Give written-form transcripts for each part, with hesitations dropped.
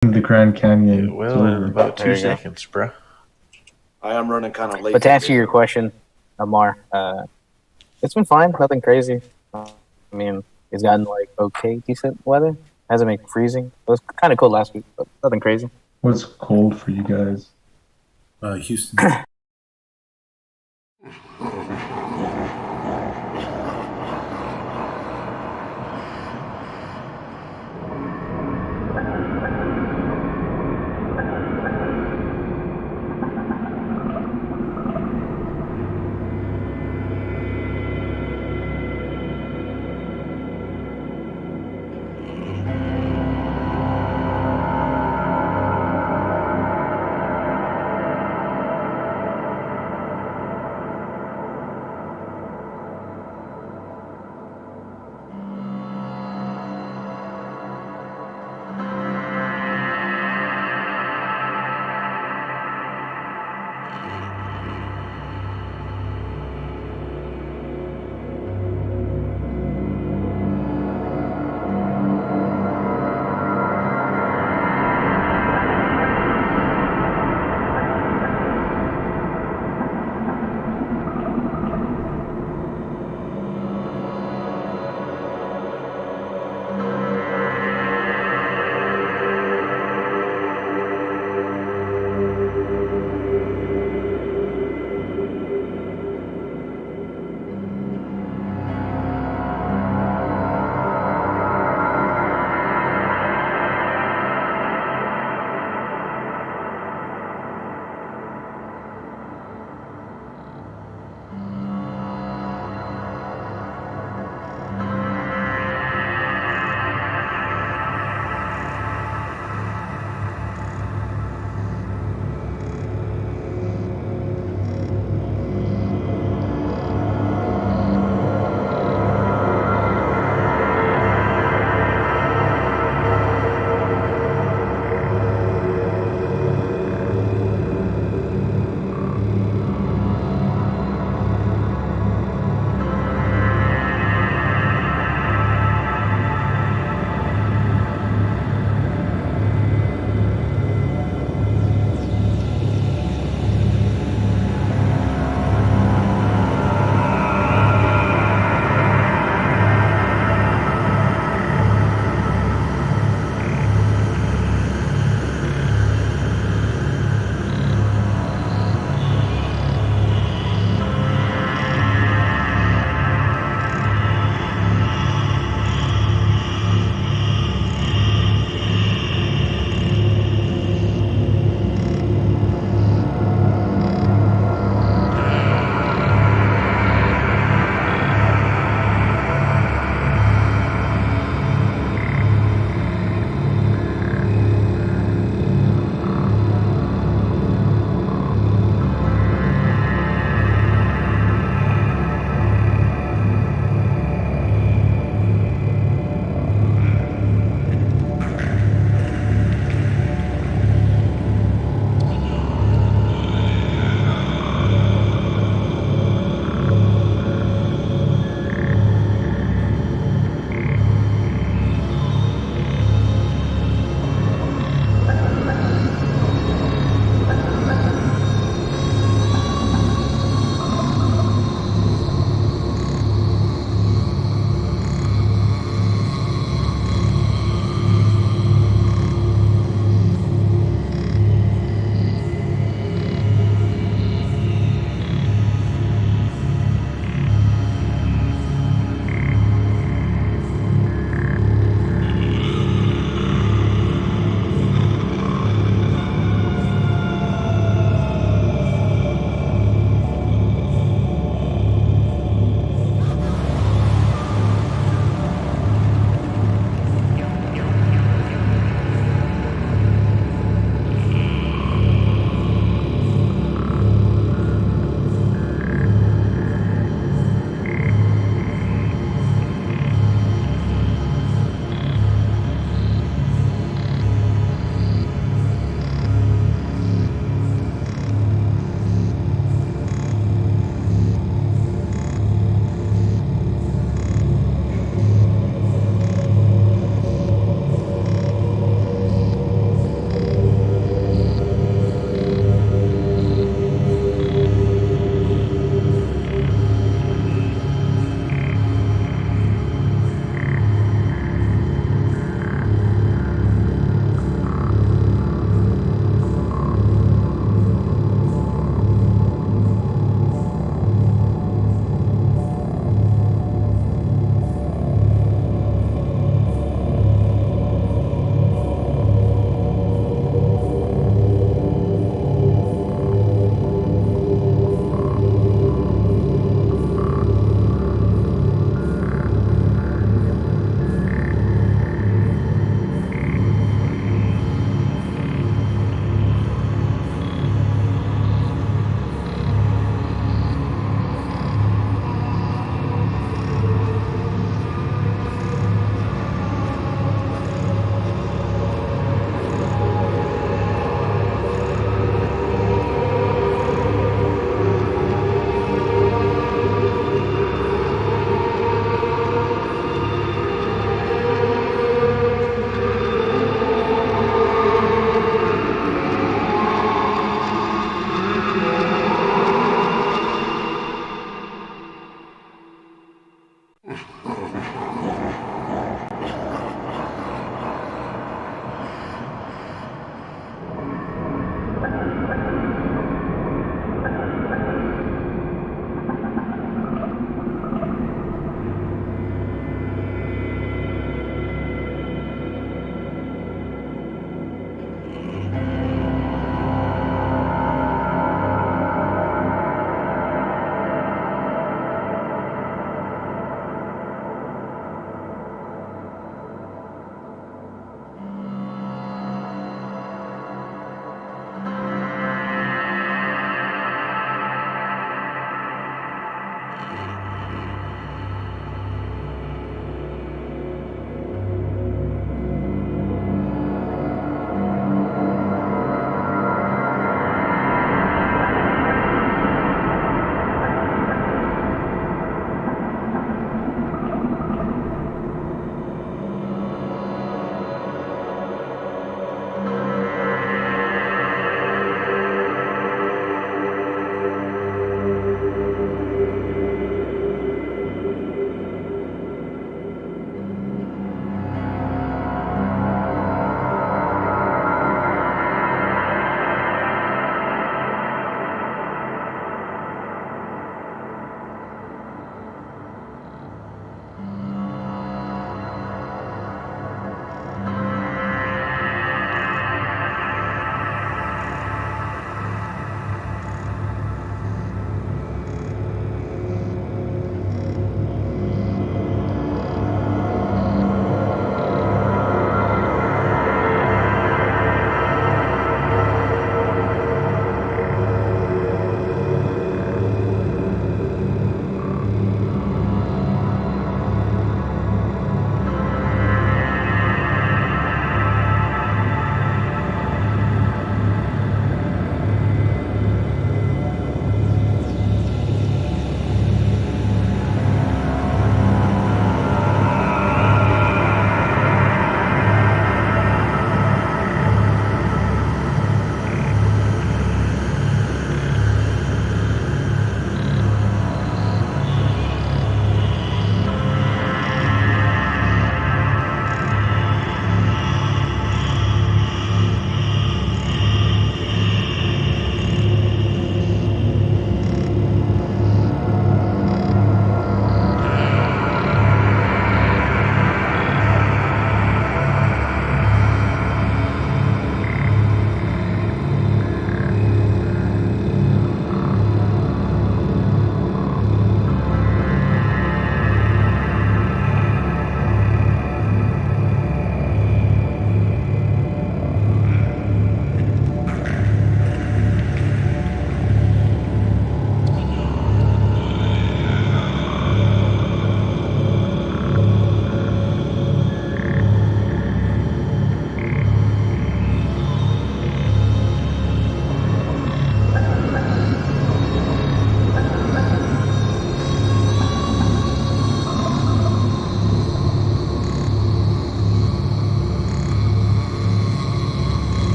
the Grand Canyon. It will in about There 2 you go. seconds, bruh. I am running kind of late. But to answer your question, Amar, it's been fine. Nothing crazy. I mean, it's gotten like okay, decent weather. Hasn't been freezing. It was kind of cold last week, but nothing crazy. What's cold for you guys? Houston.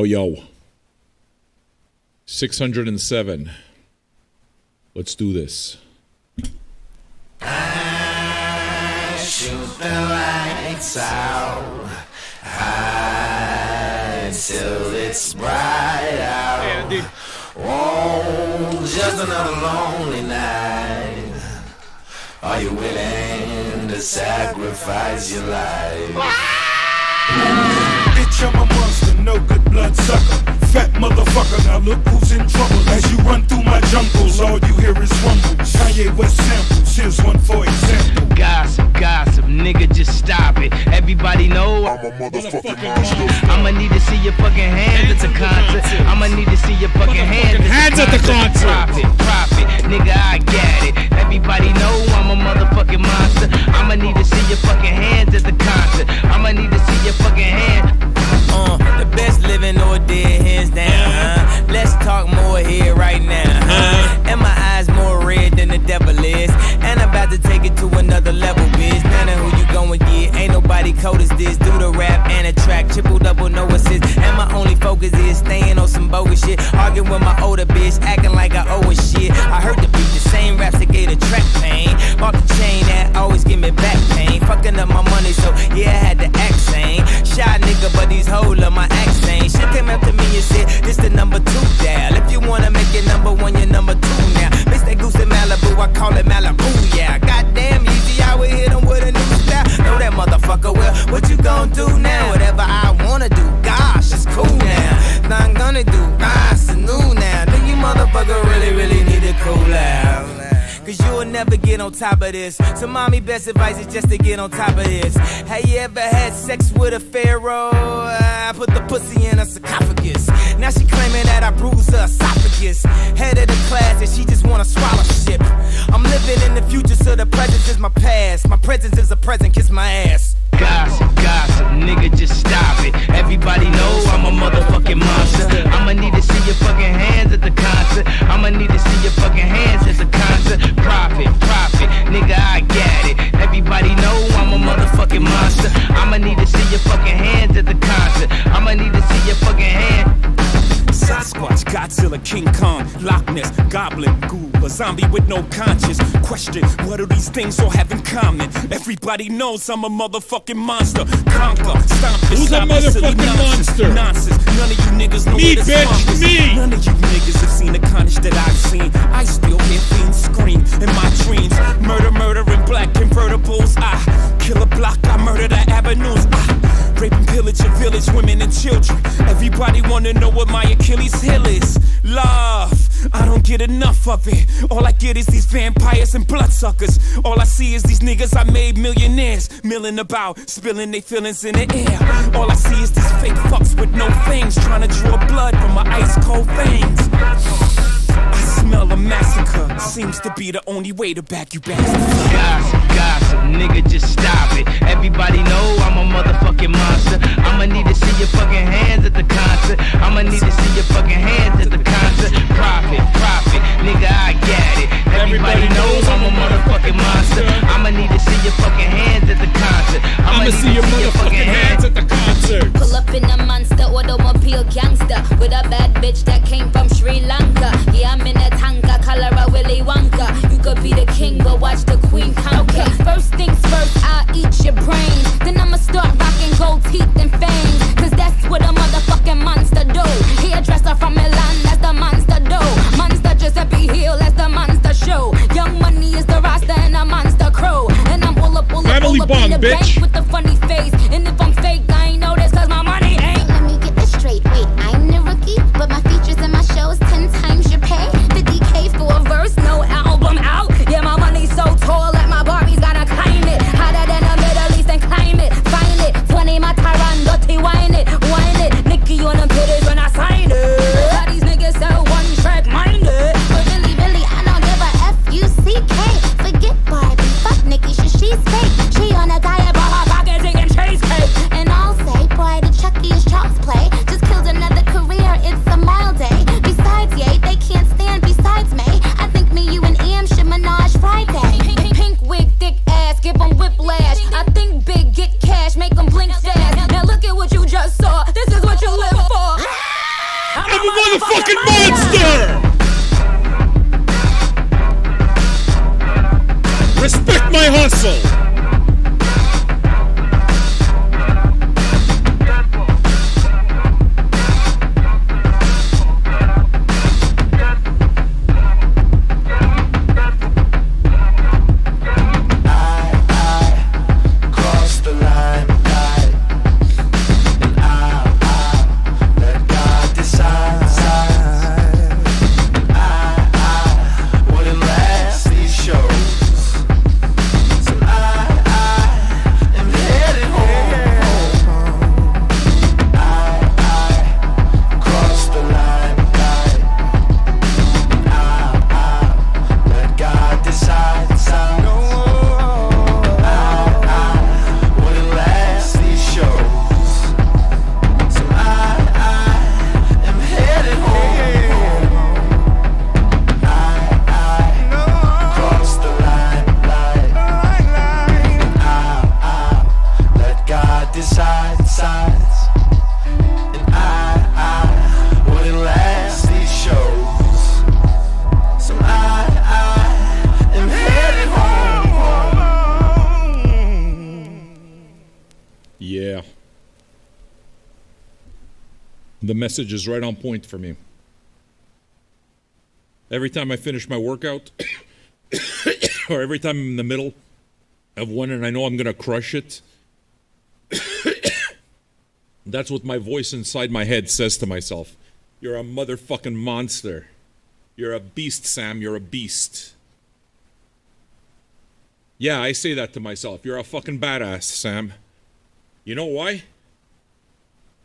Yo. 607. Let's do this. I shoot the lights out high till it's bright out. Andy. Oh, just another lonely night. Are you willing to sacrifice your life? Bitch, I'm a monster, no good blood sucker. Fat motherfucker, now look who's in trouble. As you run through my jungles, all you hear is rumbles. Kanye West samples, here's one for example. Gossip, a motherfucking monster. I'ma need to see your fucking hands at the concert. I'ma need to see your fucking hands at the concert. Profit, nigga, I got it. Everybody know I'm a motherfucking monster. I'ma need to see your fucking hands at the concert. I'ma need to see your fucking hands. The best living or dead, hands down. Let's talk more here right now. And my eyes more red than the devil is. And I'm about to take it to another level, bitch. None of who you going get. Ain't nobody cold as this. Do the rap and the track, triple double, no assist. And my only focus is staying on some bogus shit. Arguing with my older bitch, acting like I owe her shit. I heard the beat, the same raps that gave the track pain. Bought the chain that always give me back pain. Fucking up my money, so yeah, I had to act sane. Shy nigga, but these hoes love my accent. Shit came up to me and said, this the number 2 dial. If you wanna make it number 1, you're number 2 now. Miss that goose in Malibu, I call it Malibu, yeah. Goddamn easy, I would hit him with a new style. Know that motherfucker, well, what you gon' do now? Whatever I wanna do, gosh, it's cool now. Nothing gonna do, it's new now. Then you motherfucker really need to cool out. Cause you'll never get on top of this. So mommy, best advice is just to get on top of this. Have you ever had sex with a pharaoh? I put the pussy in her sarcophagus. Now she claiming that I bruised her esophagus. Head of the class and she just wanna swallow shit. I'm living in the future, so the present is my past. My presence is a present, kiss my ass. Gossip, nigga, just stop it. Everybody know I'm a motherfucking monster. I'ma need to see your fucking hands at the concert. I'ma need to see your fucking hands at the concert. Profit, nigga, I got it. Everybody know I'm a motherfucking monster. I'ma need to see your fucking hands at the concert. I'ma need to see your fucking hands. Sasquatch, Godzilla, King Kong, Loch Ness, Goblin, Ghoul, a zombie with no conscience. Question, what do these things all have in common? Everybody knows I'm a motherfucking monster. Conquer, stomp it, Who's a stop it, silly motherfucking monster? Nonsense, none of you niggas know Me, what the bitch, swamp is. me. None of you niggas have seen the carnage that I've seen. I still hear fiends scream in my dreams. Murder in black convertibles. I kill a block, I murder the avenues. Rape and pillage your village, women and children. Everybody wanna know what my Achilles heel is. Love, I don't get enough of it. All I get is these vampires and bloodsuckers. All I see is these niggas I made millionaires, milling about, spilling their feelings in the air. All I see is these fake fucks with no fangs, trying to draw blood from my ice cold veins. I smell a massacre, seems to be the only way to back you back. Gossip, nigga, just stop it. Everybody know I'm a motherfucking monster. I'ma need to see your fucking hands at the concert. I'ma need to see your fucking hands at the concert. Profit, nigga, I got it. Everybody knows I'm a motherfucking monster. I'ma need to see your fucking hands at the concert. I'ma see your motherfucking hands at the concert. Pull up in a monster automobile gangster with a bad bitch that came from Sri Lanka. Yeah, I'm in a tanka, color a Willy Wonka. You could be the king, but watch the queen conquer. First things first, I'll eat your brains. Then I'ma start rocking gold teeth and fangs. Cause that's what a motherfucking monster do. Hairdresser from Milan, that's the monster do. Monster Giuseppe Hill, that's the monster show. Young Money is the roster and a monster crew. And I'm all up in the bank with the funny face. And if I'm fake, I ain't know this cause my money ain't. Let me get this straight, wait, I'm the rookie, but my features and my shows 10 times your pay. 50K for a verse, no album out. Yeah, my money's so tall that my Barbie's gotta climb it. Hotter than the Middle East and climb it, find it. 20 my Tyron, dirty wine it. Nicky on them pitties when I sign it. All these niggas so one track minded. But really, I don't give a F-U-C-K. Forget Barbie, fuck Nikki, she's fake. She on a diet, but her pockets eating cheesecake. And I'll say, boy, the Chucky is child's play. Just killed another career, it's a mild day. Besides, yay, they can't stand besides me. I think me, you, and Em should menage Friday. Pink wig, thick ass, give them whiplash. I think big, get cash, make them blink fast. Now look at what you just saw. This is what you live for. I'm a motherfucking monster! Respect my hustle! Wouldn't last these shows. So I The message is right on point for me. Every time I finish my workout, or every time I'm in the middle of one and I know I'm going to crush it, that's what my voice inside my head says to myself. You're a motherfucking monster. You're a beast, Sam. You're a beast. Yeah, I say that to myself. You're a fucking badass, Sam. You know why?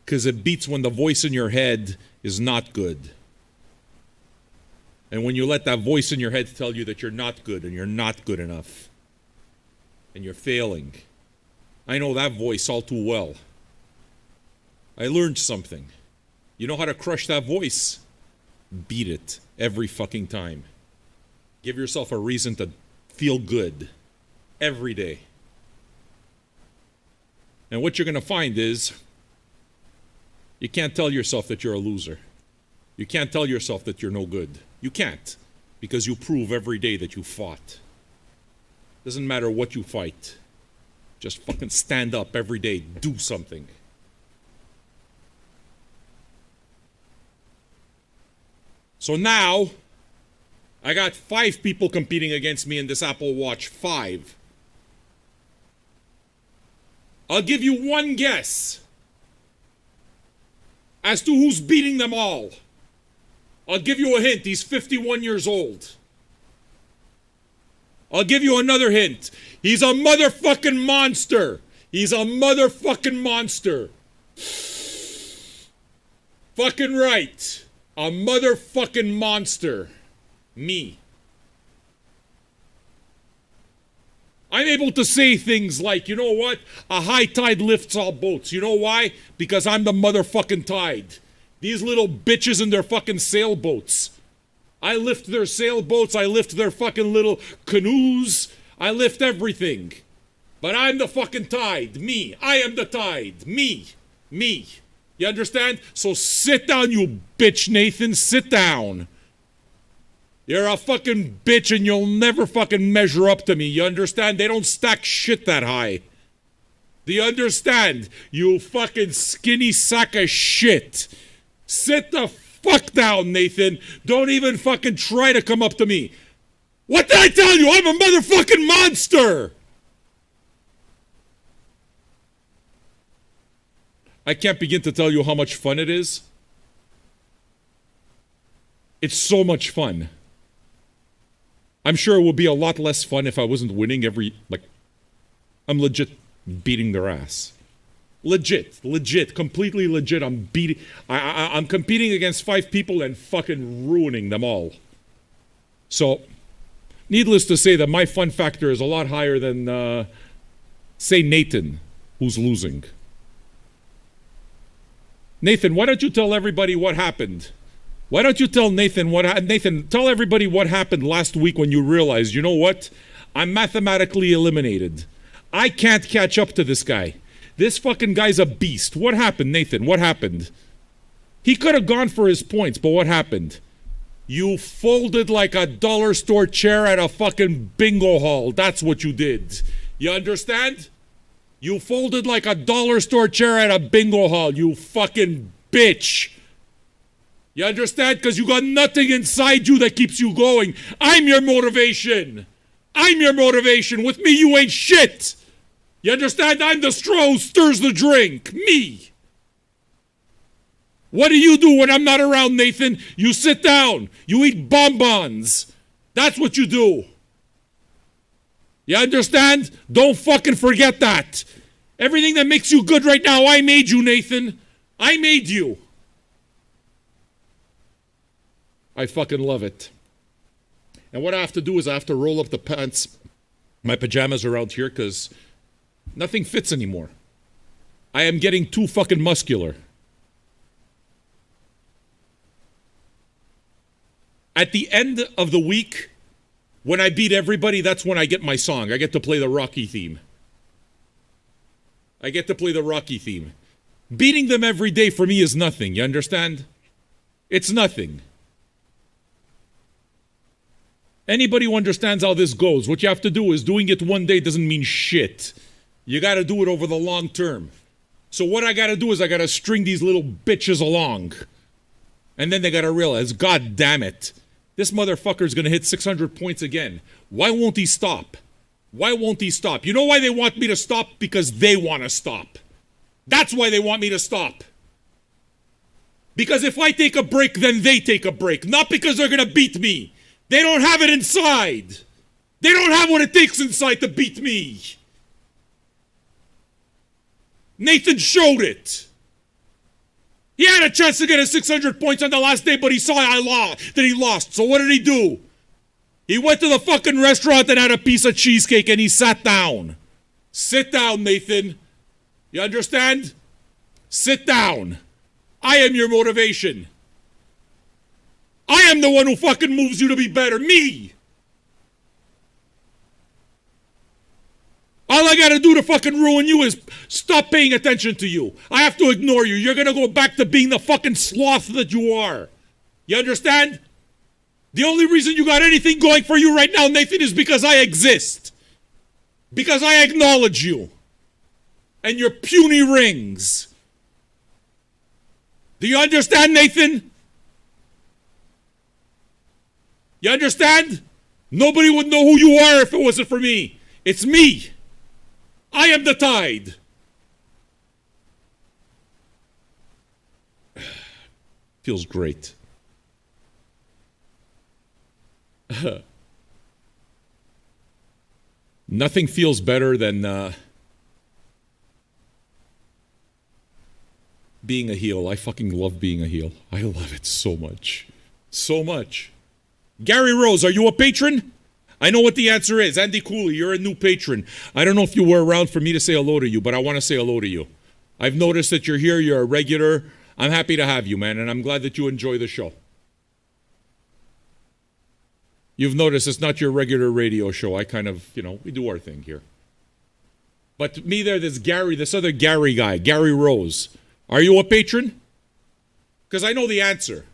Because it beats when the voice in your head is not good. And when you let that voice in your head tell you that you're not good and you're not good enough and you're failing. I know that voice all too well. I learned something. You know how to crush that voice? Beat it every fucking time. Give yourself a reason to feel good every day. And what you're going to find is you can't tell yourself that you're a loser. You can't tell yourself that you're no good. You can't, because you prove every day that you fought. Doesn't matter what you fight. Just fucking stand up every day. Do something. So now, I got 5 people competing against me in this Apple Watch. 5. I'll give you one guess as to who's beating them all. I'll give you a hint. He's 51 years old. I'll give you another hint. He's a motherfucking monster. He's a motherfucking monster. Fucking right. A motherfucking monster. Me. I'm able to say things like, you know what? A high tide lifts all boats. You know why? Because I'm the motherfucking tide. These little bitches in their fucking sailboats. I lift their sailboats. I lift their fucking little canoes. I lift everything. But I'm the fucking tide. Me. I am the tide. Me. Me. You understand? So sit down, you bitch, Nathan. Sit down. You're a fucking bitch and you'll never fucking measure up to me. You understand? They don't stack shit that high. Do you understand? You fucking skinny sack of shit. Sit the fuck down, Nathan. Don't even fucking try to come up to me. What did I tell you? I'm a motherfucking monster. I can't begin to tell you how much fun it is. It's so much fun. I'm sure it would be a lot less fun if I wasn't winning every, I'm legit beating their ass. Legit, completely legit. I'm competing against 5 people and fucking ruining them all. So, needless to say that my fun factor is a lot higher than, say, Nathan, who's losing. Nathan, why don't you tell everybody what happened? Why don't you tell Nathan Nathan, tell everybody what happened last week when you realized, you know what? I'm mathematically eliminated. I can't catch up to this guy. This fucking guy's a beast. What happened, Nathan? What happened? He could have gone for his points, but what happened? You folded like a dollar store chair at a fucking bingo hall. That's what you did. You understand? You folded like a dollar store chair at a bingo hall, you fucking bitch. You understand? Because you got nothing inside you that keeps you going. I'm your motivation. I'm your motivation. With me, you ain't shit. You understand? I'm the straw who stirs the drink. Me. What do you do when I'm not around, Nathan? You sit down. You eat bonbons. That's what you do. You understand? Don't fucking forget that. Everything that makes you good right now, I made you, Nathan. I made you. I fucking love it. And what I have to do is I have to roll up the pants, my pajamas around here, because nothing fits anymore. I am getting too fucking muscular. At the end of the week, when I beat everybody, that's when I get my song. I get to play the Rocky theme. I get to play the Rocky theme. Beating them every day for me is nothing, you understand? It's nothing. Anybody who understands how this goes, what you have to do is doing it one day doesn't mean shit. You gotta do it over the long term. So what I gotta do is I gotta string these little bitches along. And then they gotta realize, God damn it, this motherfucker's gonna hit 600 points again. Why won't he stop? Why won't he stop? You know why they want me to stop? Because they want to stop. That's why they want me to stop. Because if I take a break, then they take a break. Not because they're gonna beat me. They don't have it inside. They don't have what it takes inside to beat me. Nathan showed it. He had a chance to get his 600 points on the last day, but he saw that he lost. So what did he do? He went to the fucking restaurant and had a piece of cheesecake and he sat down. Sit down, Nathan. You understand? Sit down. I am your motivation. I am the one who fucking moves you to be better. Me. All I gotta do to fucking ruin you is stop paying attention to you. I have to ignore you. You're gonna go back to being the fucking sloth that you are. You understand? The only reason you got anything going for you right now, Nathan, is because I exist. Because I acknowledge you. And your puny rings. Do you understand, Nathan? You understand? Nobody would know who you are if it wasn't for me. It's me. I am the tide. Feels great. Nothing feels better than being a heel. I fucking love being a heel. I love it so much. So much. Gary Rose, are you a patron? I know what the answer is. Andy Cooley, you're a new patron. I don't know if you were around for me to say hello to you, but I want to say hello to you. I've noticed that you're here. You're a regular. I'm happy to have you, man, and I'm glad that you enjoy the show. You've noticed it's not your regular radio show. I kind of, we do our thing here. But me there, this other Gary guy, Gary Rose. Are you a patron? Because I know the answer.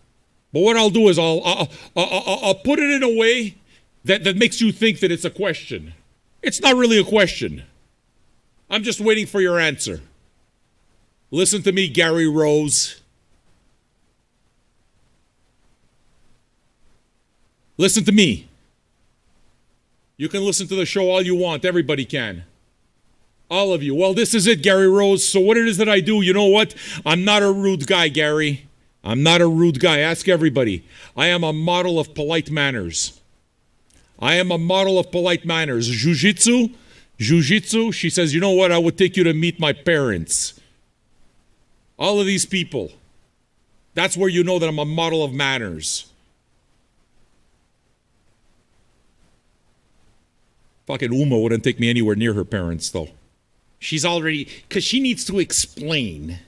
But what I'll do is I'll put it in a way that makes you think that it's a question. It's not really a question. I'm just waiting for your answer. Listen to me, Gary Rose. Listen to me. You can listen to the show all you want. Everybody can. All of you. Well, this is it, Gary Rose. So what it is that I do, you know what? I'm not a rude guy, Gary. I'm not a rude guy. Ask everybody. I am a model of polite manners. I am a model of polite manners. Jiu-jitsu, she says, you know what? I would take you to meet my parents. All of these people. That's where you know that I'm a model of manners. Fucking Uma wouldn't take me anywhere near her parents, though. She's already, because she needs to explain.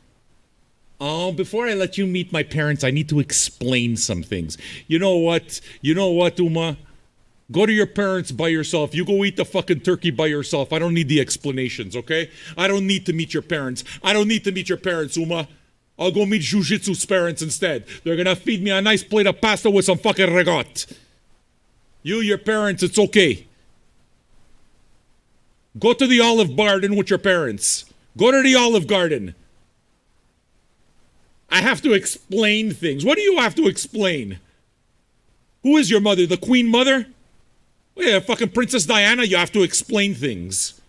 Oh, before I let you meet my parents, I need to explain some things. You know what, Uma? Go to your parents by yourself. You go eat the fucking turkey by yourself. I don't need the explanations, okay? I don't need to meet your parents. I don't need to meet your parents, Uma. I'll go meet Jiu-Jitsu's parents instead. They're gonna feed me a nice plate of pasta with some fucking regot. You, your parents, it's okay. Go to the Olive Garden with your parents. Go to the Olive Garden. I have to explain things. What do you have to explain? Who is your mother? The Queen Mother? Yeah, fucking Princess Diana, you have to explain things.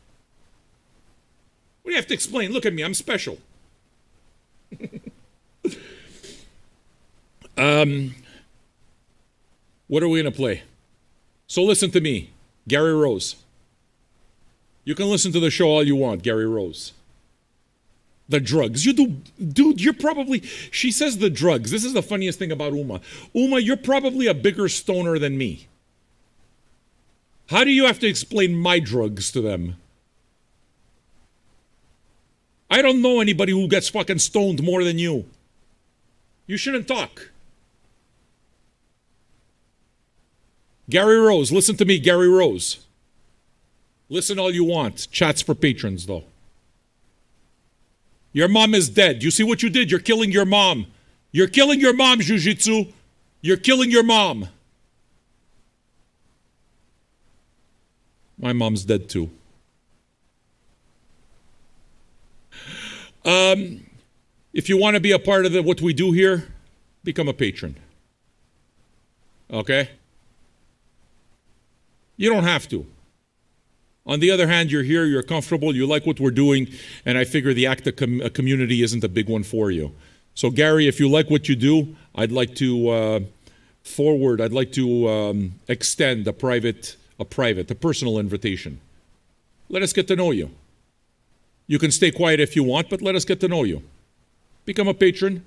What do you have to explain? Look at me, I'm special. What are we going to play? So listen to me, Gary Rose. You can listen to the show all you want, Gary Rose. The drugs. You do, dude, you're probably, she says the drugs. This is the funniest thing about Uma. Uma, you're probably a bigger stoner than me. How do you have to explain my drugs to them? I don't know anybody who gets fucking stoned more than you. You shouldn't talk. Gary Rose, listen to me, Gary Rose. Listen all you want. Chats for patrons, though. Your mom is dead. You see what you did? You're killing your mom. You're killing your mom, Jiu-Jitsu. You're killing your mom. My mom's dead, too. If you want to be a part of what we do here, become a patron. Okay? You don't have to. On the other hand, you're here, you're comfortable, you like what we're doing, and I figure the ACTA community isn't a big one for you. So Gary, if you like what you do, I'd like to extend a personal invitation. Let us get to know you. You can stay quiet if you want, but let us get to know you. Become a patron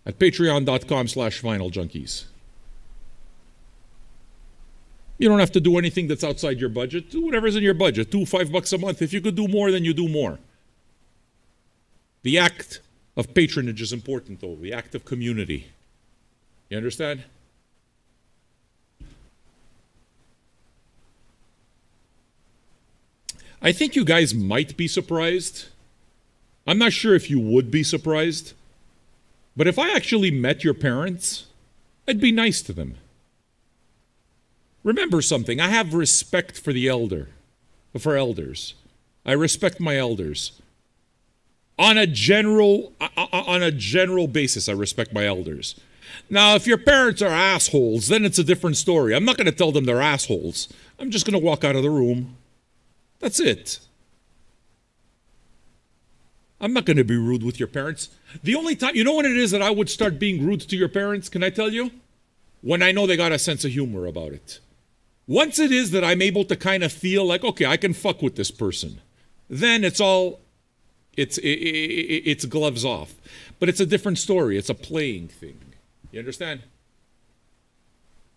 at patreon.com/vinyljunkies. You don't have to do anything that's outside your budget. Do whatever's in your budget. Do $5 a month. If you could do more, then you do more. The act of patronage is important, though. The act of community. You understand? I think you guys might be surprised. I'm not sure if you would be surprised. But if I actually met your parents, I'd be nice to them. Remember something, I have respect for elders. I respect my elders. On a general basis, I respect my elders. Now, if your parents are assholes, then it's a different story. I'm not going to tell them they're assholes. I'm just going to walk out of the room. That's it. I'm not going to be rude with your parents. The only time, you know when it is that I would start being rude to your parents, can I tell you? When I know they got a sense of humor about it. Once it is that I'm able to kind of feel like, okay, I can fuck with this person, then it's gloves off. But it's a different story. It's a playing thing. You understand?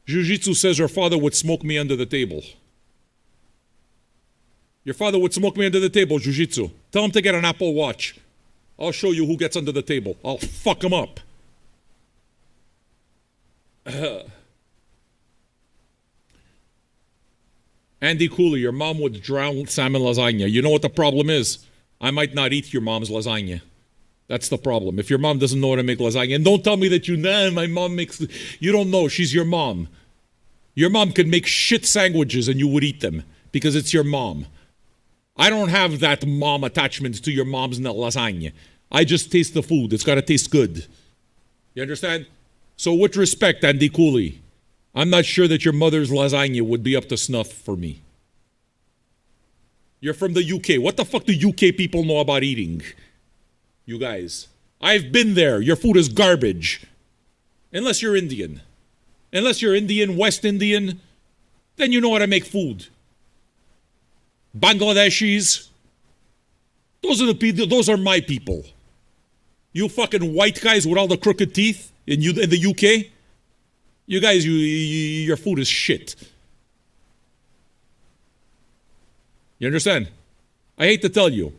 Jiu-Jitsu says your father would smoke me under the table. Your father would smoke me under the table, Jiu-Jitsu. Tell him to get an Apple Watch. I'll show you who gets under the table. I'll fuck him up. Andy Cooley, your mom would drown salmon lasagna. You know what the problem is? I might not eat your mom's lasagna. That's the problem. If your mom doesn't know how to make lasagna, and don't tell me that my mom makes, you don't know, she's your mom. Your mom can make shit sandwiches and you would eat them because it's your mom. I don't have that mom attachment to your mom's lasagna. I just taste the food. It's got to taste good. You understand? So with respect, Andy Cooley, I'm not sure that your mother's lasagna would be up to snuff for me. You're from the UK. What the fuck do UK people know about eating? You guys. I've been there. Your food is garbage. Unless you're Indian. Unless you're Indian, West Indian, then you know how to make food. Bangladeshis. Those are my people. You fucking white guys with all the crooked teeth in the UK. You guys, your food is shit. You understand? I hate to tell you.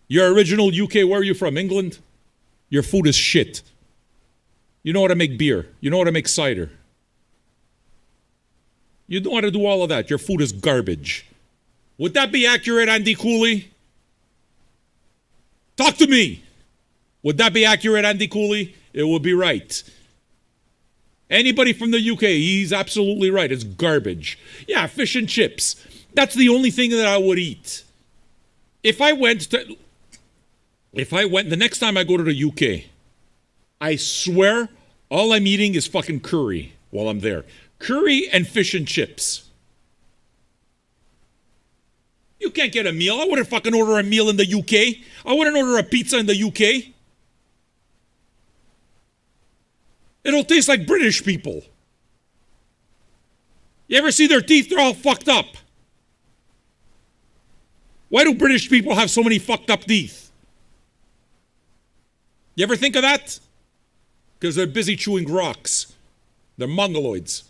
Your original UK, where are you from? England? Your food is shit. You know how to make beer. You know how to make cider. You know how to do all of that. Your food is garbage. Would that be accurate, Andy Cooley? Talk to me. Would that be accurate, Andy Cooley? It would be right. Anybody from the UK, he's absolutely right. It's garbage. Yeah, fish and chips. That's the only thing that I would eat. The next time I go to the UK, I swear all I'm eating is fucking curry while I'm there. Curry and fish and chips. You can't get a meal. I wouldn't fucking order a meal in the UK. I wouldn't order a pizza in the UK. It'll taste like British people. You ever see their teeth? They're all fucked up. Why do British people have so many fucked up teeth? You ever think of that? Because they're busy chewing rocks. They're mongoloids.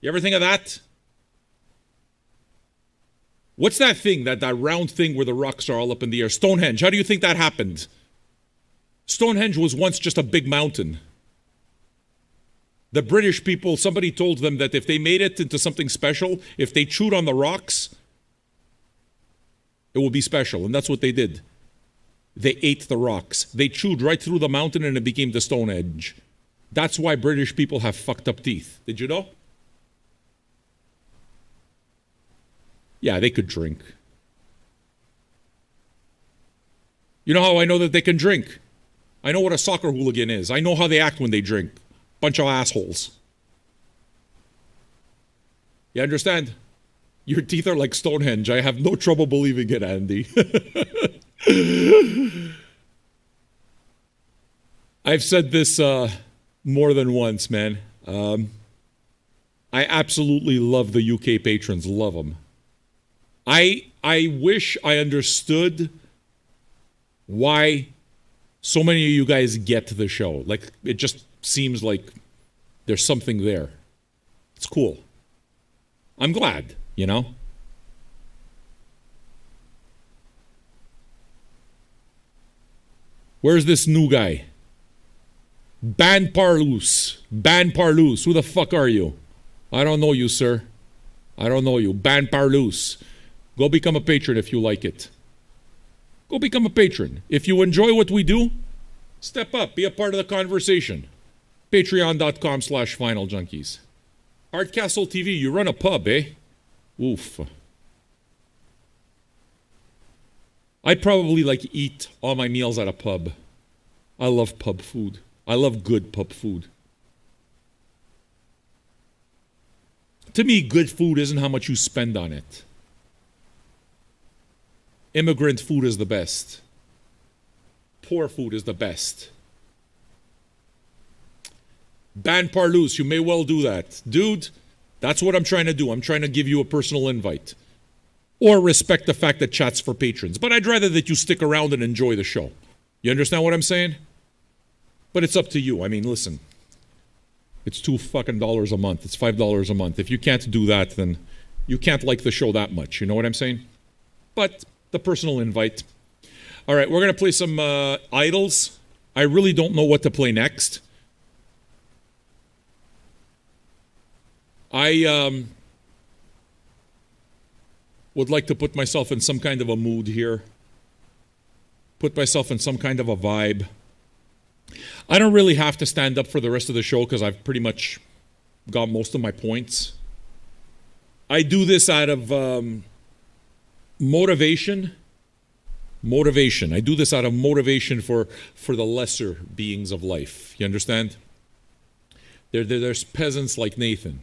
You ever think of that? What's that thing, that round thing where the rocks are all up in the air? Stonehenge. How do you think that happened? Stonehenge was once just a big mountain. The British people, somebody told them that if they made it into something special, if they chewed on the rocks, it would be special. And that's what they did. They ate the rocks. They chewed right through the mountain and it became the Stonehenge. That's why British people have fucked up teeth. Did you know? Yeah, they could drink. You know how I know that they can drink? I know what a soccer hooligan is. I know how they act when they drink. Bunch of assholes. You understand? Your teeth are like Stonehenge. I have no trouble believing it, Andy. I've said this more than once, man. I absolutely love the UK patrons. Love them. I wish I understood why so many of you guys get to the show. Like, it just seems like there's something there. It's cool. I'm glad, you know? Where's this new guy? Ban Parloose. Ban Parloose. Who the fuck are you? I don't know you, sir. I don't know you. Ban Parloose. Go become a patron if you like it. Go become a patron. If you enjoy what we do, step up. Be a part of the conversation. Patreon.com/FinalJunkies. Hardcastle TV, you run a pub, eh? Oof. I'd probably eat all my meals at a pub. I love pub food. I love good pub food. To me, good food isn't how much you spend on it. Immigrant food is the best. Poor food is the best. Ban Parloose, you may well do that. Dude, that's what I'm trying to do. I'm trying to give you a personal invite. Or respect the fact that chat's for patrons. But I'd rather that you stick around and enjoy the show. You understand what I'm saying? But it's up to you. I mean, listen. It's $2 a month. It's $5 a month. If you can't do that, then you can't like the show that much. You know what I'm saying? But the personal invite. All right, we're going to play some idols. I really don't know what to play next. I would like to put myself in some kind of a mood here. Put myself in some kind of a vibe. I don't really have to stand up for the rest of the show because I've pretty much got most of my points. I do this out of motivation. Motivation. I do this out of motivation for the lesser beings of life. You understand? There's peasants like Nathan.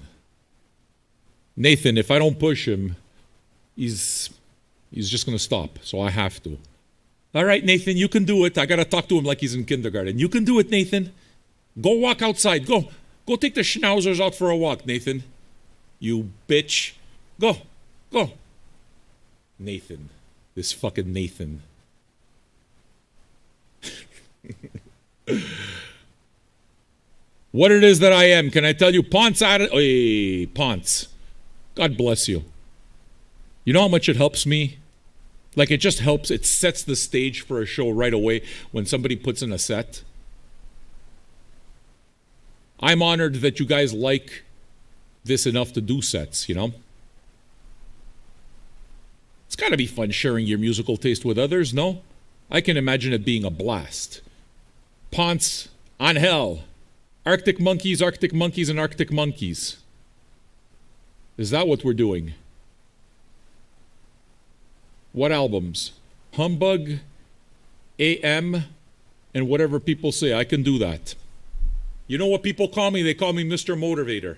Nathan, if I don't push him, he's just going to stop. So I have to. All right, Nathan, you can do it. I got to talk to him like he's in kindergarten. You can do it, Nathan. Go walk outside. Go take the schnauzers out for a walk, Nathan. You bitch. Go. Nathan. This fucking Nathan. What it is that I am, can I tell you? Ponce at it. Hey, Ponce. God bless you. You know how much it helps me? Like, it just helps. It sets the stage for a show right away when somebody puts in a set. I'm honored that you guys like this enough to do sets, you know? It's got to be fun sharing your musical taste with others, no? I can imagine it being a blast. Ponce, Angel, Arctic Monkeys, and Arctic Monkeys. Is that what we're doing? What albums? Humbug, AM, and whatever people say. I can do that. You know what people call me? They call me Mr. Motivator.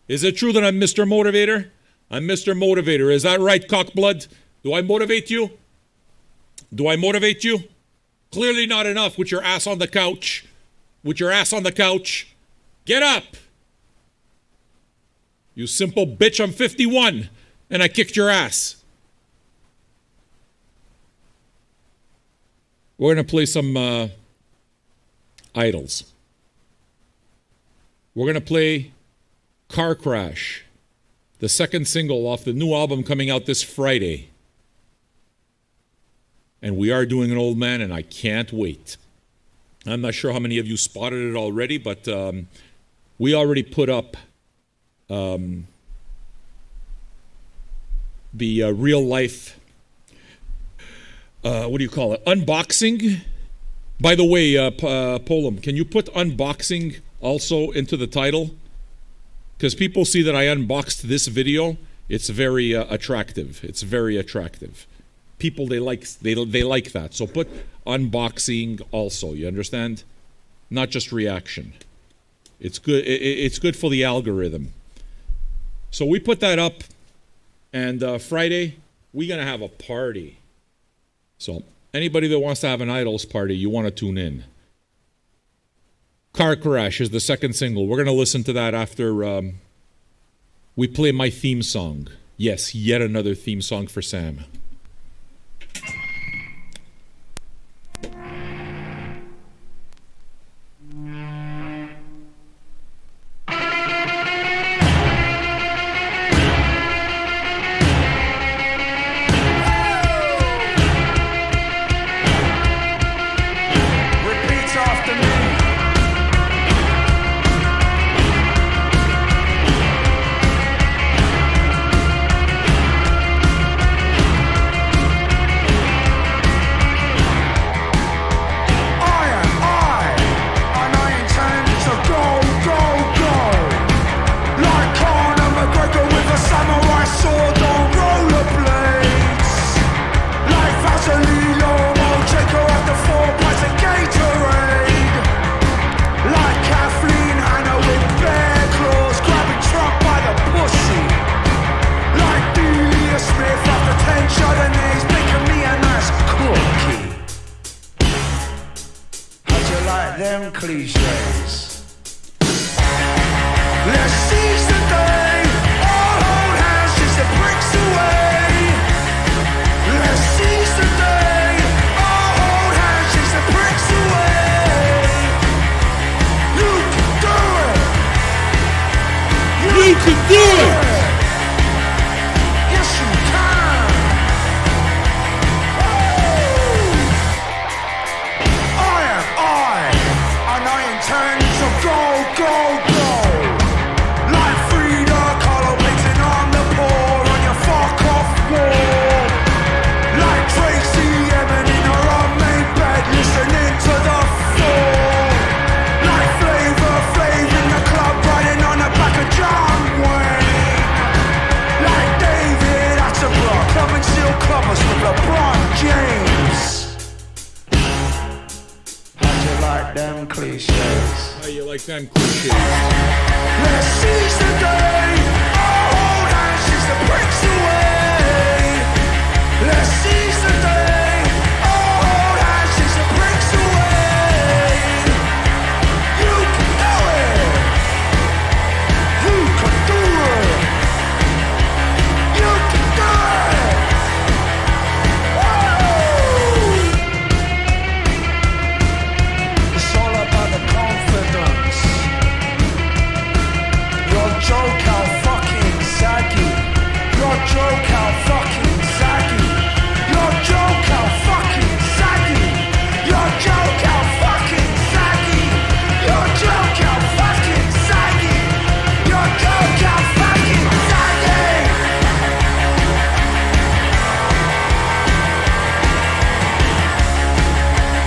Is it true that I'm Mr. Motivator? I'm Mr. Motivator. Is that right, cockblood? Do I motivate you? Do I motivate you? Clearly not enough with your ass on the couch. With your ass on the couch. Get up! You simple bitch, I'm 51, and I kicked your ass. We're going to play some idols. We're going to play Car Crash, the second single off the new album coming out this Friday. And we are doing an old man, and I can't wait. I'm not sure how many of you spotted it already, but we already put up the real life, what do you call it? Unboxing. By the way, Polam, can you put unboxing also into the title? Because people see that I unboxed this video. It's very attractive. It's very attractive. people they like that. So put unboxing also. You understand? Not just reaction. It's good. It's good for the algorithm. So we put that up, and Friday we're gonna have a party. So anybody that wants to have an idols party, you want to tune in. Car Crash is the second single. We're gonna listen to that after we play my theme song. Yes, yet another theme song for Sam. Them cliches. Let's seize the day. All hold hands, just the bricks away. Let's seize the day. All hold hands, just the bricks away. You can do it. You can do it. Yes, you can. Turn to go, go, go. Like Frida Kahlo waiting on the poor on your fuck off wall. Like Tracy Emin in her unmade bed listening to the fall. Like Flavor in the club riding on the back of John Wayne. Like David Attenborough clubbing steel clubbers with LeBron James. Like them cliches. How you like them cliches? Let's seize the day. All hold hands, just the bricks away. Let's seize the day. All hold hands, just the bricks away. You can do it. You can do it. You can do it. Joke how fucking saggy. Your joke how fucking saggy. Your joke how fucking saggy. Your joke how fucking saggy. Your joke how fucking saggy. Your joke how fucking saggy.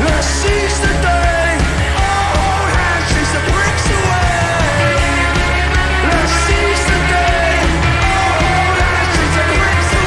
Let's seize the day. All hold hands, chase the bricks away. Let's seize the day. All hold hands, chase the bricks away.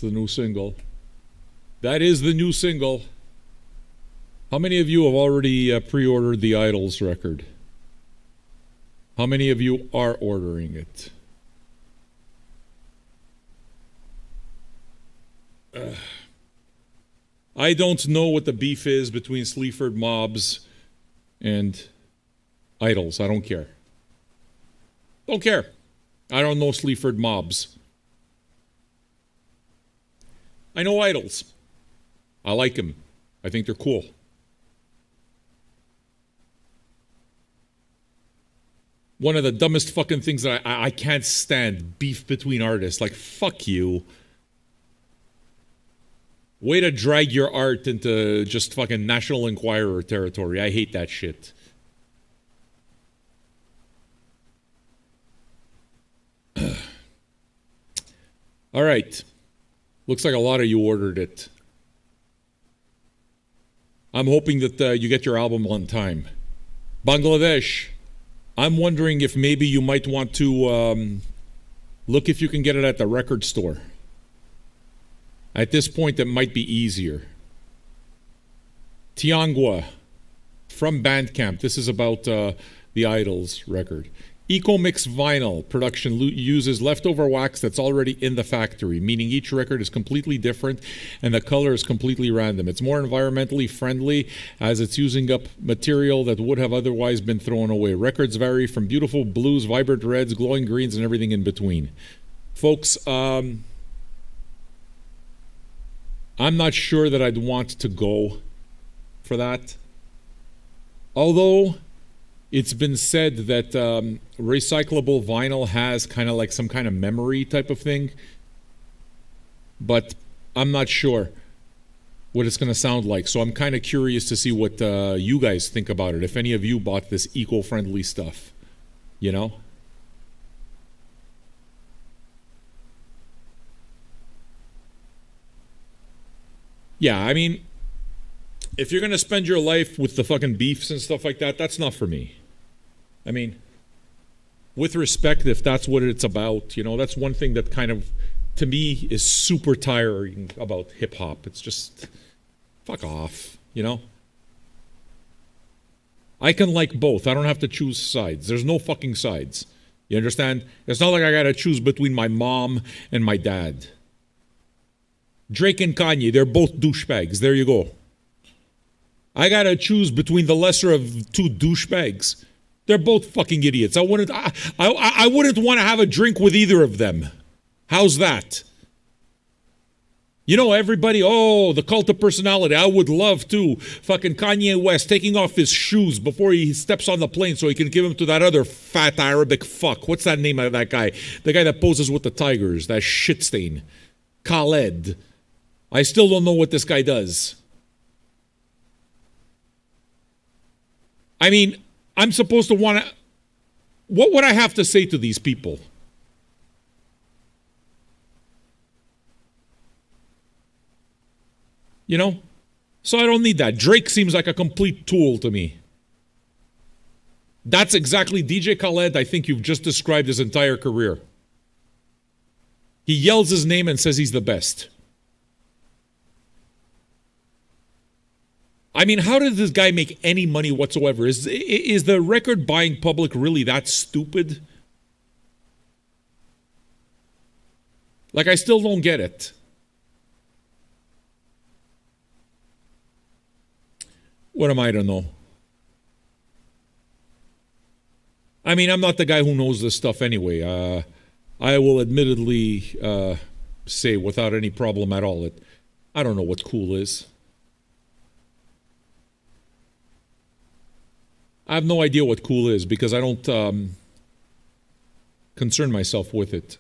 the new single. That is the new single. How many of you have already pre-ordered the Idols record? How many of you are ordering it? I don't know what the beef is between Sleaford Mobs and Idols. I don't care. Don't care. I don't know Sleaford Mobs. I know Idols. I like them. I think they're cool. One of the dumbest fucking things that I can't stand, beef between artists. Like, fuck you. Way to drag your art into just fucking National Enquirer territory. I hate that shit. All right. Looks like a lot of you ordered it. I'm hoping that you get your album on time. Bangladesh, I'm wondering if maybe you might want to look if you can get it at the record store. At this point, it might be easier. Tiangua, from Bandcamp. This is about the Idols record. Eco-mix vinyl production uses leftover wax that's already in the factory, meaning each record is completely different and the color is completely random. It's more environmentally friendly as it's using up material that would have otherwise been thrown away. Records vary from beautiful blues, vibrant reds, glowing greens, and everything in between. Folks, I'm not sure that I'd want to go for that. Although it's been said that recyclable vinyl has kind of like some kind of memory type of thing. But I'm not sure what it's going to sound like. So I'm kind of curious to see what you guys think about it. If any of you bought this eco-friendly stuff, you know? Yeah, I mean, if you're going to spend your life with the fucking beefs and stuff like that, that's not for me. I mean, with respect, if that's what it's about, you know, that's one thing that kind of, to me, is super tiring about hip-hop. It's just, fuck off, you know? I can like both. I don't have to choose sides. There's no fucking sides. You understand? It's not like I gotta choose between my mom and my dad. Drake and Kanye, they're both douchebags. There you go. I gotta choose between the lesser of two douchebags. They're both fucking idiots. I wouldn't want to have a drink with either of them. How's that? You know, everybody, the cult of personality. I would love to. Fucking Kanye West taking off his shoes before he steps on the plane so he can give them to that other fat Arabic fuck. What's that name of that guy? The guy that poses with the tigers, that shit stain. Khaled. I still don't know what this guy does. I mean, I'm supposed to want to... What would I have to say to these people? You know? So I don't need that. Drake seems like a complete tool to me. That's exactly DJ Khaled. I think you've just described his entire career. He yells his name and says he's the best. I mean, how did this guy make any money whatsoever? Is the record buying public really that stupid? Like, I still don't get it. What am I to know? I mean, I'm not the guy who knows this stuff anyway. I will admittedly say without any problem at all that I don't know what cool is. I have no idea what cool is because I don't concern myself with it.